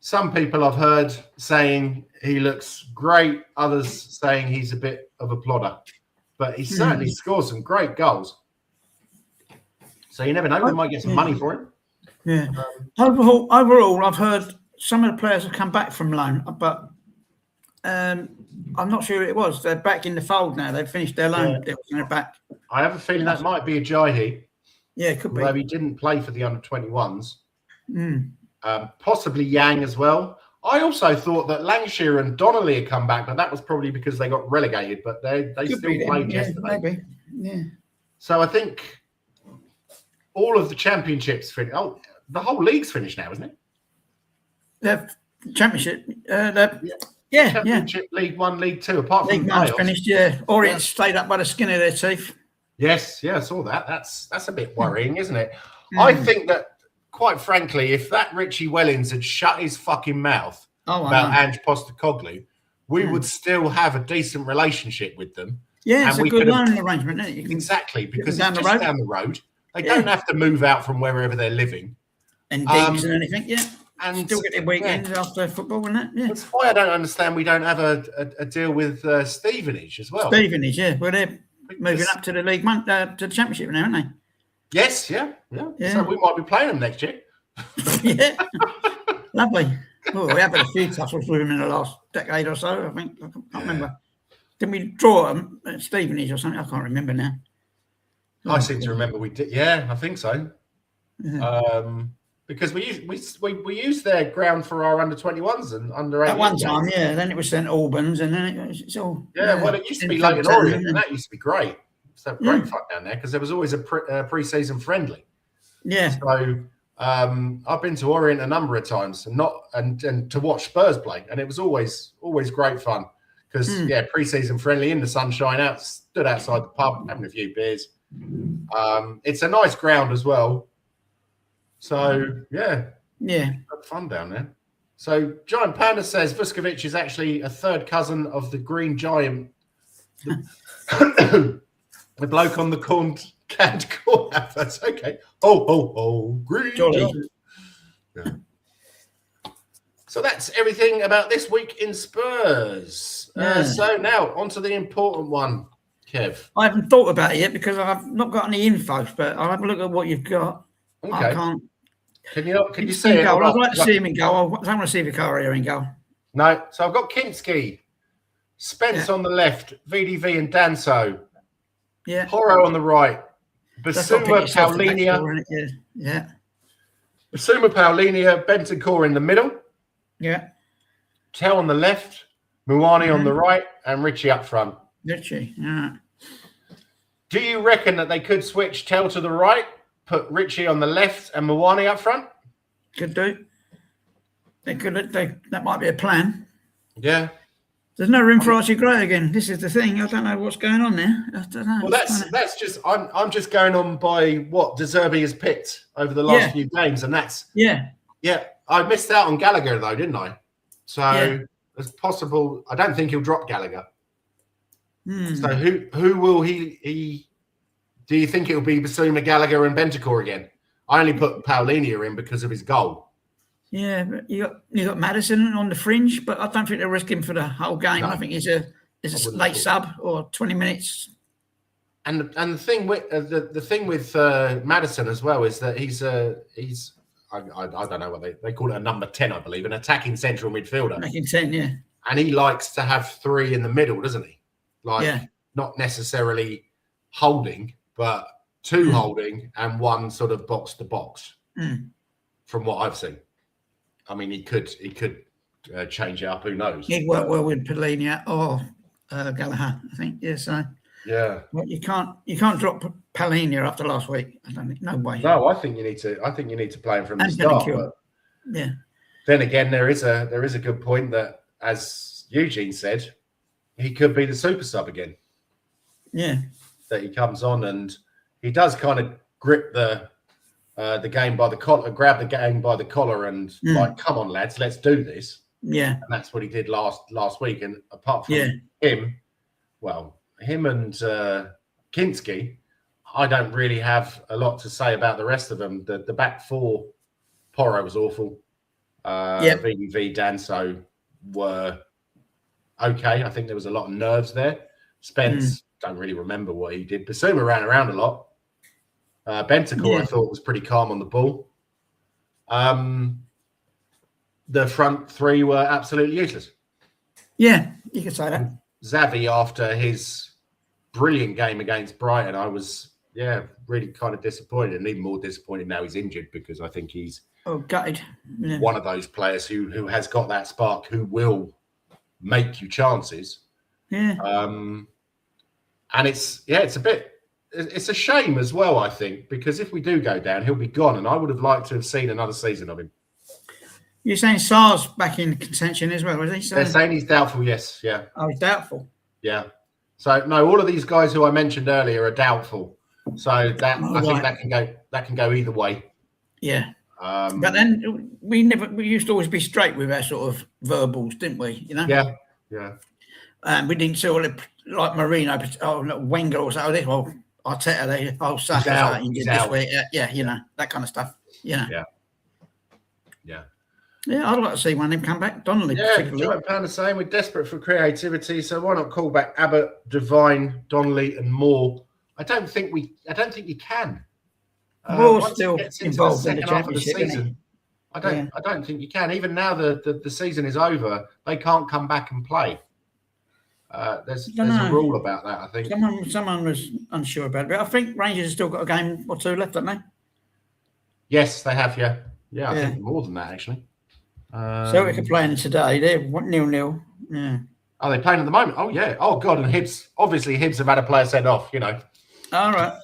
S1: Some people I've heard saying he looks great, others saying he's a bit of a plodder, but he certainly scores some great goals. So you never know, we might get some money for him.
S2: Yeah. Overall, I've heard some of the players have come back from loan, but I'm not sure who it was. They're back in the fold now. They've finished their loan deals and they're back.
S1: I have a feeling that might be Ajayi.
S2: Yeah, it could be.
S1: Although he didn't play for the under-21s. Possibly Yang as well. I also thought that Lancashire and Donnelly had come back, but that was probably because they got relegated, but they still played yesterday.
S2: Maybe. Yeah.
S1: So I think all of the championships finished. Oh, the whole league's finished now, isn't it?
S2: The championship.
S1: Championship, League 1, League 2, apart from
S2: League 1's finished, yeah. Orient stayed up by the skin of their teeth.
S1: Yes, I saw that. That's a bit worrying, isn't it? I think that, quite frankly, if that Richie Wellings had shut his fucking mouth about Ange Postecoglou, we would still have a decent relationship with them.
S2: Yeah, it's a good loan arrangement, isn't it?
S1: Exactly, because it's just down the road. They don't have to move out from wherever they're living.
S2: And digs and anything, and still get their weekends after football, isn't it? Yeah.
S1: That's why I don't understand we don't have a deal with Stevenage as well.
S2: Stevenage, yeah. Well, they're moving up to the League One, to the Championship now, aren't they?
S1: Yes, yeah. So we might be playing them next year.
S2: Yeah. Lovely. Oh, we have had a few tussles with them in the last decade or so, I think. I can't remember. Did we draw them at Stevenage or something? I can't remember now.
S1: I seem to remember we did. Yeah, I think so. Yeah. Because we used their ground for our under-21s and under-18s.
S2: At one time, yeah. Then it was St Albans, and then it's all...
S1: Yeah, well, it used to be Leighton Orient, and that used to be great. So great fun down there, because there was always a pre-season friendly.
S2: Yeah.
S1: So I've been to Orient a number of times, and to watch Spurs play, and it was always great fun. Because, pre-season friendly in the sunshine, stood outside the pub, having a few beers. It's a nice ground as well. So, fun down there. So, Giant Panda says Vuskovic is actually a third cousin of the Green Giant. The bloke on the canned corn adverts. Okay. Oh, Green Giant. Yeah. So that's everything about this week in Spurs. So now, on to the important one, Kev.
S2: I haven't thought about it yet because I've not got any info, but I'll have a look at what you've got.
S1: Okay.
S2: I can't.
S1: Can you see it?
S2: I'd like to see him in goal. I don't want to see Vicario in goal.
S1: No. So I've got Kinski, Spence on the left, VDV and Danso.
S2: Yeah.
S1: Porro on the right. Basuma, Paulinia.
S2: Yeah.
S1: Basuma, Paulinia, Bentancur in the middle.
S2: Yeah.
S1: Tell on the left, Muani on the right, and Richie up front.
S2: Richie, yeah.
S1: Do you reckon that they could switch Tell to the right, put Richie on the left, and Muani up front?
S2: Could do. That might be a plan.
S1: Yeah.
S2: There's no room for Archie Gray again. This is the thing. I don't know what's going on there. I don't know.
S1: Well, that's just I'm just going on by what De Zerbi has picked over the last few games, and that's yeah. I missed out on Gallagher though, didn't I? So it's possible. I don't think he'll drop Gallagher. So who will he? Do you think it'll be Basuma, Gallagher, and Bentancur again? I only put Paulinia in because of his goal. Yeah,
S2: but you got Madison on the fringe, but I don't think they'll risk him for the whole game. No. I think he's a late sub or 20 minutes.
S1: And the thing with the thing with Madison as well is that he's I don't know what they call it, a number 10, I believe, an attacking central midfielder.
S2: Attacking 10, yeah.
S1: And he likes to have three in the middle, doesn't he? Not necessarily holding, but two holding and one sort of box to box. From what I've seen. I mean, he could change it up. Who knows?
S2: He'd work well with Paulinia or Gallagher, I think. Yeah, so well, you can't drop Paulinia after last week. I don't think. No way.
S1: No, I think you need to play him from the start. But then again, there is a good point that, as Eugene said, he could be the super sub again.
S2: Yeah,
S1: that he comes on and he does kind of grip the game by the collar, grab the game by the collar, and like, come on, lads, let's do this.
S2: Yeah,
S1: and that's what he did last week. And apart from him and Kinski, I don't really have a lot to say about the rest of them. The back four, Porro was awful. VDV, Danso were okay. I think there was a lot of nerves there. Spence, don't really remember what he did. Basuma ran around a lot. Bentancur, I thought, was pretty calm on the ball. The front three were absolutely useless.
S2: Yeah, you could say that.
S1: And Xavi, after his brilliant game against Brighton, I was really kind of disappointed, and even more disappointed now he's injured, because I think he's
S2: gutted. Yeah.
S1: One of those players who has got that spark, who will make you chances.
S2: Yeah.
S1: And it's a shame as well, I think, because if we do go down, he'll be gone, and I would have liked to have seen another season of him.
S2: You're saying Sarr's back in contention as well, is he?
S1: They're saying he's doubtful, yes, yeah.
S2: Oh, he's doubtful.
S1: Yeah. So no, all of these guys who I mentioned earlier are doubtful. So I think that can go either way.
S2: Yeah. But then we used to always be straight with our sort of verbals, didn't we? You know?
S1: Yeah. Yeah.
S2: We didn't sort of like Marino, Wenger or something. Well, Arteta, Saka's injured this week. Yeah, you know, that kind of stuff. You know.
S1: Yeah. Yeah.
S2: Yeah, I'd like to see one of them come back. Donnelly, particularly.
S1: Giant Panda saying we're desperate for creativity, so why not call back Abbott, Devine, Donnelly, and Moore? I don't think you can.
S2: Moore's still involved in the championship,
S1: I don't think you can. Even now the season is over, they can't come back and play. There's a rule about that, I think.
S2: Someone was unsure about it, but I think Rangers have still got a game or two left, haven't they?
S1: Yes, they have. Yeah. I think more than that, actually.
S2: Celtic are playing today. They're 0-0. Yeah.
S1: Are they playing at the moment? Oh yeah. Oh god. And Hibs have had a player sent off. You know.
S2: All right.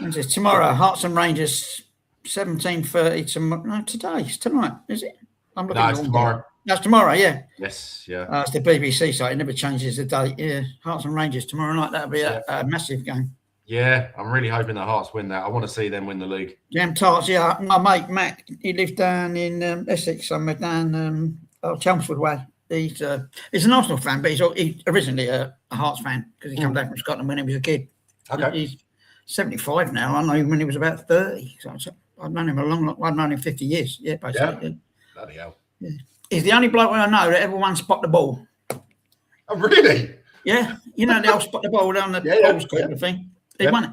S2: And it's tomorrow. Hearts and Rangers, 17:30 tomorrow. No, it's tonight. Is it? I'm looking.
S1: No, it's tomorrow.
S2: That's tomorrow. Yeah.
S1: Yes. Yeah.
S2: It's the BBC site. It never changes the date. Yeah. Hearts and Rangers tomorrow night. That'll be a massive game.
S1: Yeah, I'm really hoping the Hearts win that. I want to see them win the league.
S2: Jam Tarts, yeah. My mate Mac, he lives down in Essex, somewhere down Chelmsford way. He's an Arsenal fan, but he's originally a Hearts fan because he came down from Scotland when he was a kid.
S1: Okay.
S2: He's 75 now. I know him when he was about 30. So I've known him I've known him 50 years. Yeah, basically. Yeah.
S1: Bloody hell.
S2: Yeah. He's the only bloke I know that ever won spot the ball.
S1: Oh, really?
S2: Yeah. You know, they'll spot the ball down the balls court thing. He won it.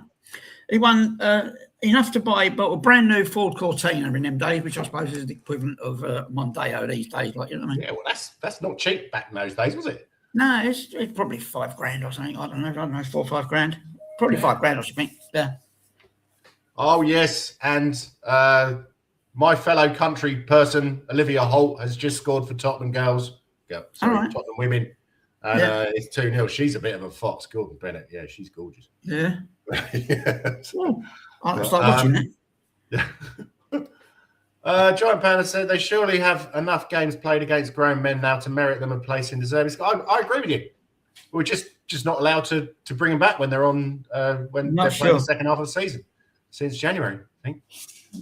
S2: He won enough to buy a brand new Ford Cortina in them days, which I suppose is the equivalent of Mondeo these days. Like, you know what I mean?
S1: Yeah, well, that's not cheap back in those days, was it?
S2: No, it's probably $5,000 or something. I don't know, 4 or 5 grand. Probably $5,000 or something. Yeah.
S1: Oh yes, and my fellow country person Olivia Holt has just scored for Tottenham girls. Yeah, sorry, Tottenham women. And it's 2-0. She's a bit of a fox, Gordon Bennett. Yeah, she's gorgeous.
S2: Yeah.
S1: Well,
S2: I'll start watching it.
S1: Yeah. Giant Panda said they surely have enough games played against grown men now to merit them a place in deserving. I agree with you. We're just not allowed to bring them back when they're on when they're playing the second half of the season since January, I think.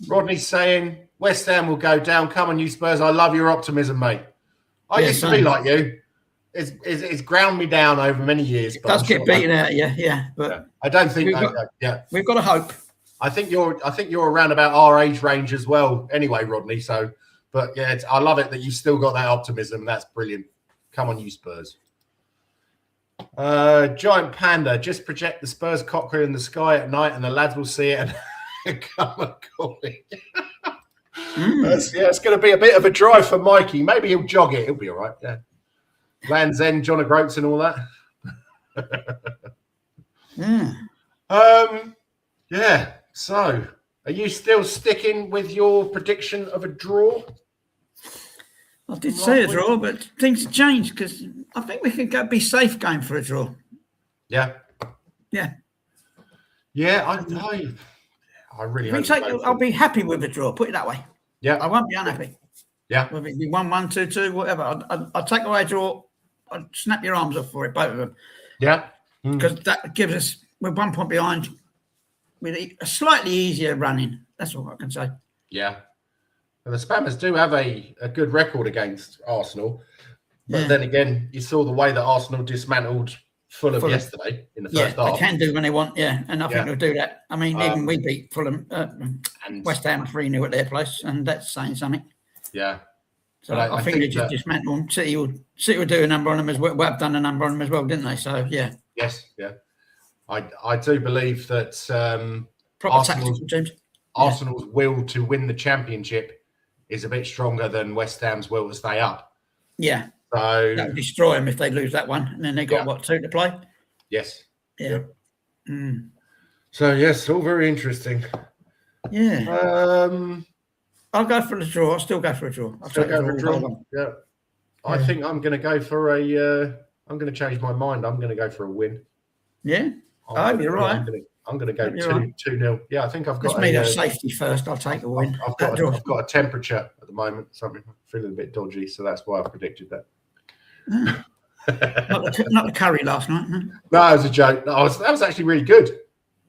S1: Rodney's saying West Ham will go down. Come on, you Spurs. I love your optimism, mate. I used to be like you. It's ground me down over many years.
S2: But it does get beaten out, yeah. But
S1: I don't think
S2: we've got a hope.
S1: I think you're around about our age range as well. Anyway, Rodney. So, but yeah, I love it that you've still got that optimism. That's brilliant. Come on, you Spurs. Giant Panda, just project the Spurs cocktail in the sky at night, and the lads will see it and come and call it. It's going to be a bit of a drive for Mikey. Maybe he'll jog it. He'll be all right. Yeah. Land's End, John O'Groats and all that. Yeah. So, are you still sticking with your prediction of a draw?
S2: I did say a draw, but things have changed because I think we could be safe going for a draw.
S1: Yeah.
S2: Yeah.
S1: Yeah, I really hope so.
S2: I'll be happy with a draw, put it that way.
S1: Yeah.
S2: I won't be unhappy.
S1: Yeah.
S2: Whether it be 1-1, 2-2, whatever. I'll take away a draw. I'd snap your arms off for it, both of them.
S1: Yeah.
S2: Because that gives us, we're 1 point behind, with a slightly easier running. That's all I can say.
S1: Yeah. And the Spammers do have a good record against Arsenal. But then again, you saw the way that Arsenal dismantled Fulham yesterday in the first half.
S2: They can do when they want, and I think they'll do that. I mean, even we beat Fulham and West Ham 3-0 at their place, and that's saying something.
S1: Yeah.
S2: So I think they just dismantle them. City will do a number on them as well. We've done a number on them as well, didn't they? So, yeah.
S1: Yes, yeah. I do believe that Arsenal's will to win the championship is a bit stronger than West Ham's will to stay up.
S2: Yeah.
S1: So
S2: that would destroy them if they lose that one, and then they got what, 2 to play?
S1: Yes.
S2: Yeah.
S1: So yes, all very interesting.
S2: Yeah. I'll go for the draw. I'll still go for a draw. I'll
S1: Still
S2: take
S1: go
S2: a
S1: for a draw. Yeah. I think I'm going to go for a. I'm going to change my mind. I'm going to go for a win.
S2: Yeah. You're right.
S1: I'm going to go 2-0. Yeah, I think I've got.
S2: Let's make that safety first. I'll take a win.
S1: I've got a temperature at the moment, so I'm feeling a bit dodgy. So that's why I predicted that.
S2: Not the curry last night. No,
S1: no, it was a joke. That was actually really good.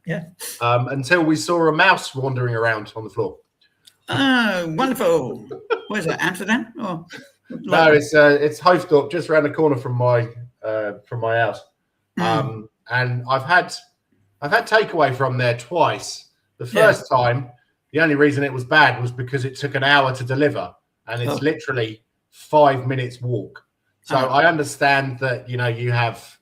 S2: Yeah.
S1: Until we saw a mouse wandering around on the floor.
S2: Oh, wonderful! Where's that? Amsterdam? Or
S1: no, it's Hoofddorp, just around the corner from my house. And I've had takeaway from there twice. The first time, the only reason it was bad was because it took an hour to deliver, and it's literally 5 minutes walk. So I understand that you have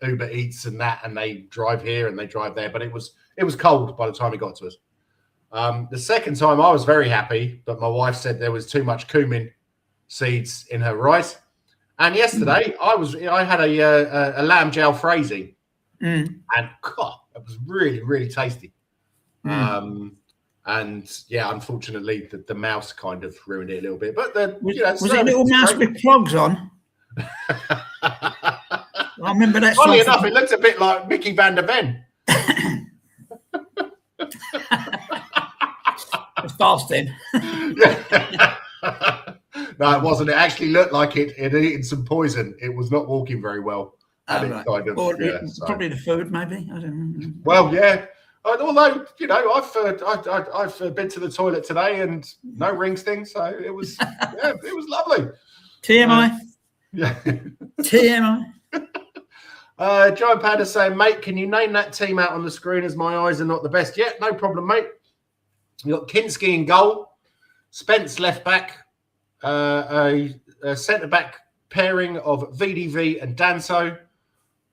S1: Uber Eats and that, and they drive here and they drive there, but it was cold by the time it got to us. The second time, I was very happy, but my wife said there was too much cumin seeds in her rice. And yesterday, I had a lamb jalfrezi, and God, it was really, really tasty. And yeah, unfortunately, the mouse kind of ruined it a little bit. But was
S2: it a little mouse with clogs on? I remember that.
S1: Funny enough, it looked a bit like Mickey van der Ven.
S2: It's fasting.
S1: No, it wasn't. It actually looked like it had eaten some poison. It was not walking very well.
S2: Probably the food, maybe. I don't know.
S1: Well, yeah. Although I've been to the toilet today and no ring sting, so it was it was lovely.
S2: TMI.
S1: Yeah.
S2: TMI.
S1: Giant Panda saying, mate, can you name that team out on the screen as my eyes are not the best yet? No problem, mate. You got Kinski in goal, Spence left back, a centre back pairing of VDV and Danso,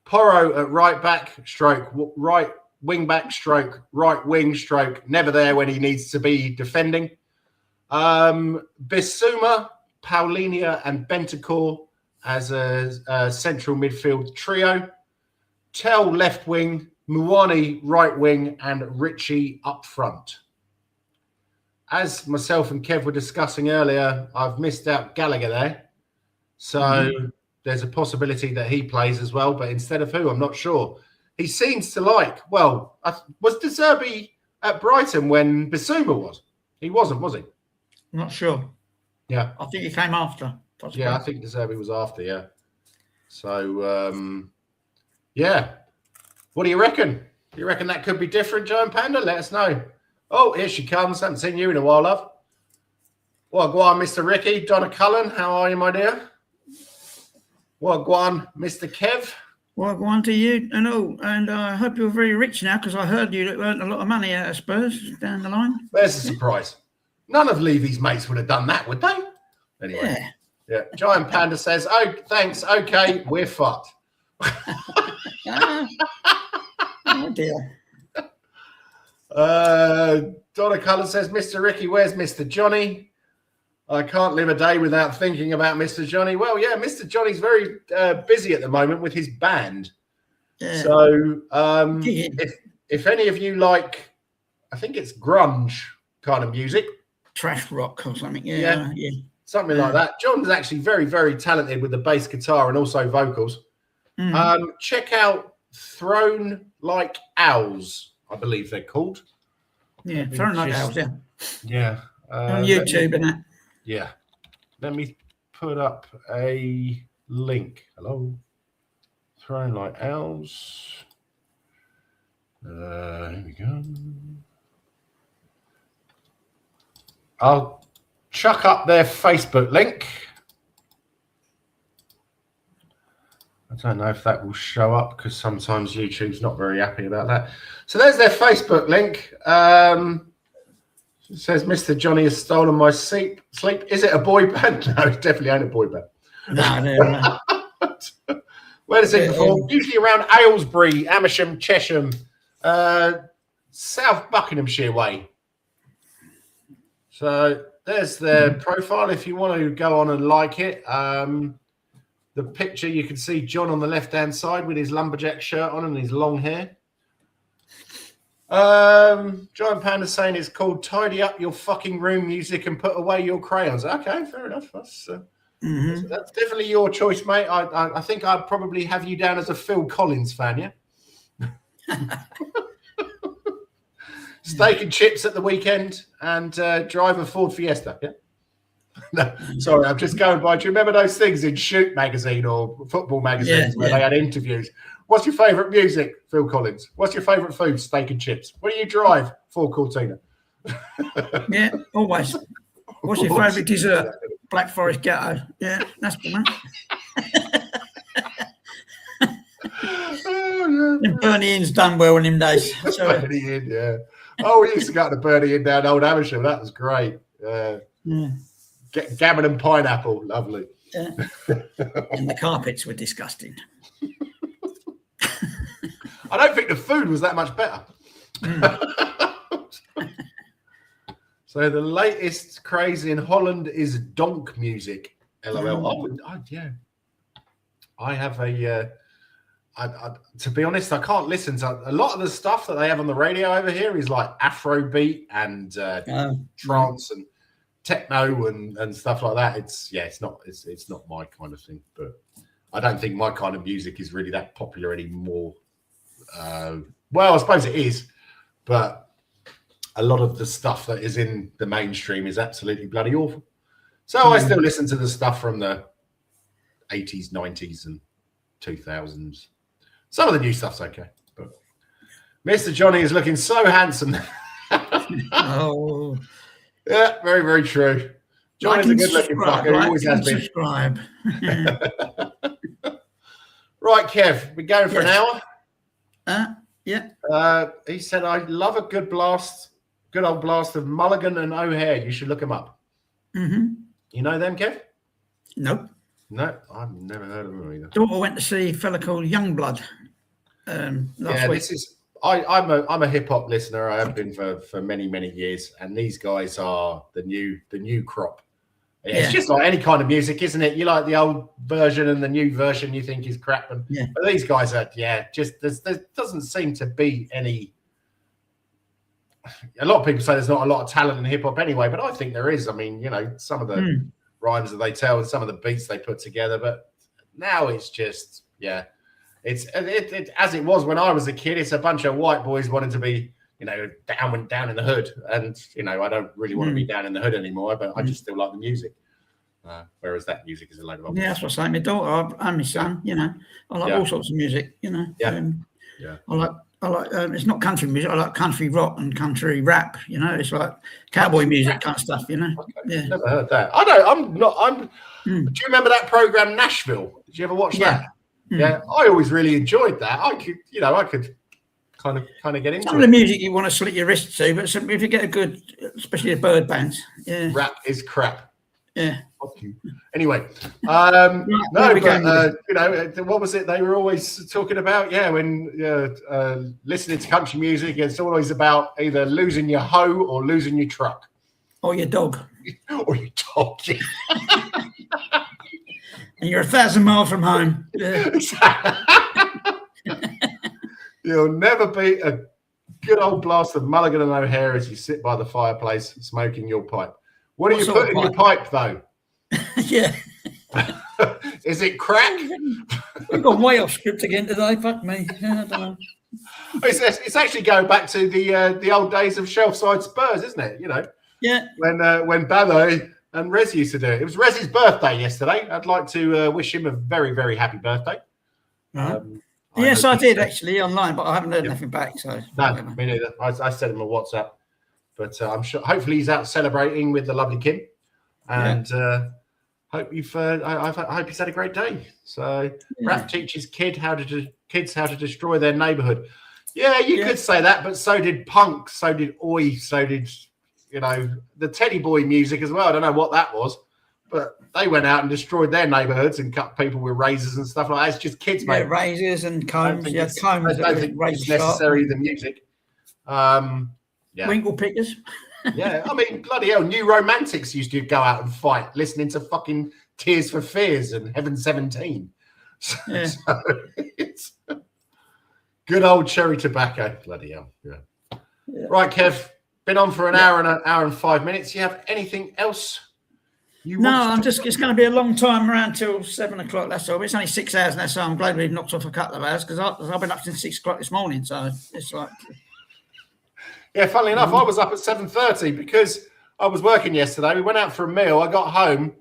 S1: Porro at right back, stroke right wing back, stroke right wing, stroke never there when he needs to be defending. Bissouma, Paulinia, and Bentancur as a central midfield trio. Tell left wing, Muani right wing, and Richie up front. As myself and Kev were discussing earlier, I've missed out Gallagher there. So there's a possibility that he plays as well, but instead of who, I'm not sure. He seems to like, was De Zerbi at Brighton when Bissouma was? He wasn't, was he?
S2: Not sure.
S1: Yeah.
S2: I think he came after. Possibly.
S1: Yeah, I think De Zerbi was after, yeah. So, yeah. What do you reckon? Do you reckon that could be different, Giant Panda? Let us know. Oh, here she comes. Haven't seen you in a while, love. Well, go on, Mr. Ricky. Donna Cullen, how are you, my dear? Well, go on, Mr. Kev.
S2: Well, go on to you and I hope you're very rich now because I heard you earned a lot of money out of Spurs down the line.
S1: There's a surprise. None of Levy's mates would have done that, would they? Anyway. Yeah. Giant Panda says, oh, thanks. Okay, we're fucked.
S2: Oh, dear.
S1: Donna Cullen says, Mr. Ricky, where's Mr. Johnny? I can't live a day without thinking about Mr. Johnny. Well, yeah, Mr. Johnny's very busy at the moment with his band. Yeah. So if any of you like, I think it's grunge kind of music.
S2: Trash rock or something. Yeah.
S1: Something like that. John's actually very, very talented with the bass guitar and also vocals. Check out Throne Like Owls, I believe they're called.
S2: Yeah, Throne Like Owls, yeah.
S1: Yeah.
S2: On YouTube and that.
S1: Yeah. Let me put up a link. Hello. Throne Like Owls. Here we go. I'll chuck up their Facebook link. I don't know if that will show up because sometimes YouTube's not very happy about that. So there's their Facebook link. It says, Mr. Johnny has stolen my sleep. Is it a boy band? No, it definitely ain't a boy band.
S2: No.
S1: Where does it perform? Usually around Aylesbury, Amersham, Chesham, South Buckinghamshire way. So there's their profile if you want to go on and like it. the picture, you can see John on the left-hand side with his lumberjack shirt on and his long hair. Giant Panda saying it's called Tidy Up Your Fucking Room Music and Put Away Your Crayons. Okay, fair enough. That's definitely your choice, mate. I think I'd probably have you down as a Phil Collins fan, yeah? Steak and chips at the weekend and drive a Ford Fiesta, yeah? No, sorry, I'm just going by. Do you remember those things in Shoot magazine or football magazines where they had interviews? What's your favourite music? Phil Collins. What's your favourite food? Steak and chips. What do you drive? Ford Cortina.
S2: Yeah, always. What's your favourite dessert? Black Forest Ghetto. Yeah, that's the one. And Bernie Inn's done well in them days. So,
S1: Bernie Inn, yeah. Oh, we used to go to Bernie Inn down Old Amersham. That was great. Gammon and pineapple, lovely.
S2: Yeah. And the carpets were disgusting.
S1: I don't think the food was that much better. So the latest craze in Holland is donk music. LOL. I have a. To be honest, I can't listen to a lot of the stuff that they have on the radio over here. Is like Afrobeat and trance and techno and stuff like that. It's not my kind of thing. But I don't think my kind of music is really that popular anymore. Well, I suppose it is, but a lot of the stuff that is in the mainstream is absolutely bloody awful. So I still listen to the stuff from the 80s, 90s, and 2000s. Some of the new stuff's okay, but Mr. Johnny is looking so handsome.
S2: Oh,
S1: yeah, very, very true. Johnny's a good-looking fucker. He always has been.
S2: Subscribe.
S1: Right, Kev, we're going for an hour.
S2: Yeah.
S1: He said, I love a good old blast of Mulligan and O'Hare. You should look them up.
S2: Mm-hmm.
S1: You know them, Kev?
S2: Nope.
S1: No, I've never heard of them either.
S2: Daughter went to see a fella called Youngblood last week.
S1: I'm a hip hop listener. I have been for many, many years, and these guys are the new crop. It's just like any kind of music, isn't it? You like the old version and the new version you think is crap. But these guys are, just there doesn't seem to be any. A lot of people say there's not a lot of talent in hip hop anyway, but I think there is. I mean, some of the rhymes that they tell and some of the beats they put together, but now it's just, it's as it was when I was a kid. It's a bunch of white boys wanting to be, down in the hood, and I don't really want to be down in the hood anymore, but I just still like the music. Whereas that music is a load of
S2: that's what I'm saying. My daughter and my son, I like all sorts of music. I like it's not country music. I like country rock and country rap. It's like cowboy music kind of stuff. Okay. Yeah,
S1: never heard that. I know. Do you remember that program Nashville? Did you ever watch that? Yeah, I always really enjoyed that. I could kind of get into
S2: some of the music you want to slit your wrists to, but if you get a good, especially a bird bands,
S1: rap is crap.
S2: Yeah.
S1: Fuck you. Anyway, what was it they were always talking about? Yeah, when listening to country music, it's always about either losing your hoe or losing your truck.
S2: Or your dog.
S1: Or your dog.
S2: And you're 1,000 miles from home. Yeah.
S1: You'll never beat a good old blast of Mulligan and O'Hare as you sit by the fireplace smoking your pipe. What do you put in your pipe, though?
S2: Yeah.
S1: Is it crack?
S2: We've gone way off script again today. Fuck me. I don't know.
S1: It's actually going back to the old days of Shelfside Spurs, isn't it?
S2: Yeah.
S1: When Ballet and Rez used to do it. It was Rez's birthday yesterday. I'd like to wish him a very, very happy birthday.
S2: Right. Yes, I did actually online, but I haven't heard nothing back. So
S1: no, me neither. I sent him a WhatsApp, but I'm sure. Hopefully, he's out celebrating with the lovely Kim, and hope you've. I hope he's had a great day. So, Raph teaches kids how to destroy their neighbourhood. Yeah, you could say that, but so did punk, so did oi, so did the Teddy Boy music as well. I don't know what that was, but they went out and destroyed their neighbourhoods and cut people with razors and stuff like that. It's just kids, mate.
S2: Yeah, razors and combs.
S1: I don't think it's necessarily the music.
S2: Winkle pickers.
S1: Yeah, I mean, bloody hell, New Romantics used to go out and fight, listening to fucking Tears for Fears and Heaven 17. So it's good old cherry tobacco. Bloody hell. Yeah. Right, Kev. Been on for an hour and 5 minutes. You have anything else? It's going
S2: to be a long time around till 7 o'clock. That's all. It's only 6 hours now, so I'm glad we've knocked off a couple of hours because I've been up since 6 o'clock this morning. So it's like,
S1: yeah. Funnily enough, I was up at 7:30 because I was working yesterday. We went out for a meal. I got home,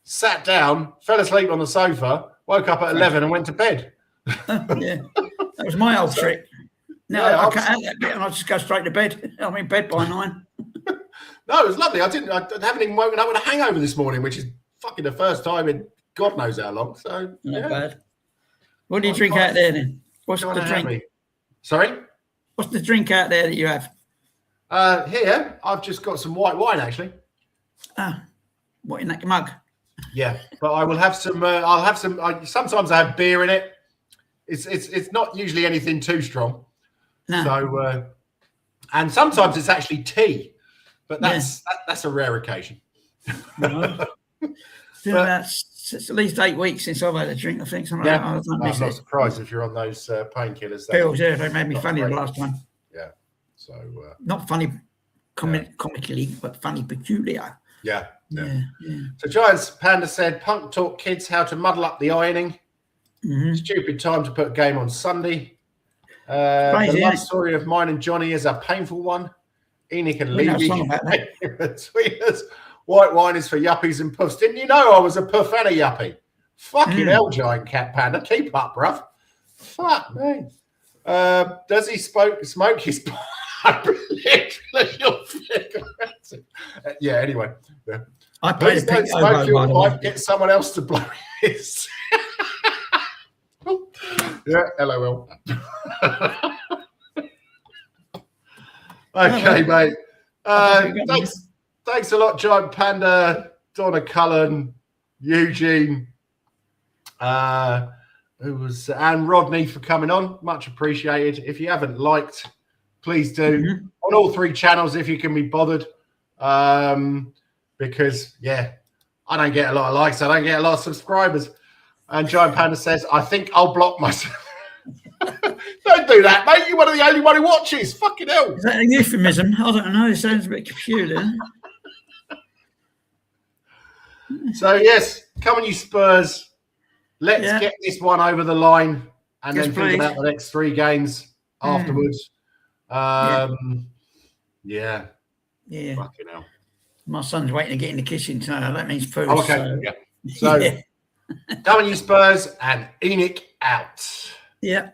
S1: sat down, fell asleep on the sofa, woke up at 11 and went to bed.
S2: Yeah, that was my old trick. No, I can't have that bit, and I just go straight to bed. I'm in bed by 9.
S1: No, it was lovely. I haven't even woken up with a hangover this morning, which is fucking the first time in God knows how long. So
S2: not bad. What do you drink out there then? What's the drink?
S1: Sorry?
S2: What's the drink out there that you have?
S1: Here, I've just got some white wine actually.
S2: What in that mug?
S1: Yeah, but I will have some. I'll have some. Sometimes I have beer in it. It's not usually anything too strong.
S2: No.
S1: So, and sometimes it's actually tea, but that's a rare occasion.
S2: No. It's at least 8 weeks since I've had a drink. I think something like that.
S1: I'm not surprised if you're on those painkillers.
S2: Pills, yeah, they made me funny the last time.
S1: Yeah. So
S2: not funny comically, but funny peculiar.
S1: Yeah. So Giants Panda said, Punk taught kids how to muddle up the ironing.
S2: Mm-hmm.
S1: Stupid time to put a game on Sunday. The last story of mine and Johnny is a painful one. Enoch and Levy between us. White wine is for yuppies and puffs. Didn't you know I was a puff and a yuppie? Fucking hell, Giant Cat Panda. Keep up, bruv. Fuck me. Does he smoke his yeah, anyway. Yeah.
S2: I played
S1: don't smoke your pipe, get someone else to blow his. Yeah, LOL. Okay, mate. Thanks a lot, Giant Panda, Donna Cullen, Eugene, and Rodney for coming on. Much appreciated. If you haven't liked, please do on all 3 channels if you can be bothered. Because I don't get a lot of likes, I don't get a lot of subscribers. And Giant Panda says, I think I'll block myself. Don't do that, mate. You're one of the only one who watches. Fucking hell.
S2: Is that a euphemism? I don't know. It sounds a bit peculiar.
S1: So, yes, come on, you Spurs. Let's get this one over the line and then think about the next 3 games afterwards. Fucking hell.
S2: My son's waiting to get in the kitchen, so that means food.
S1: Oh, okay. So, come on, you Spurs, and Enoch out.
S2: Yeah.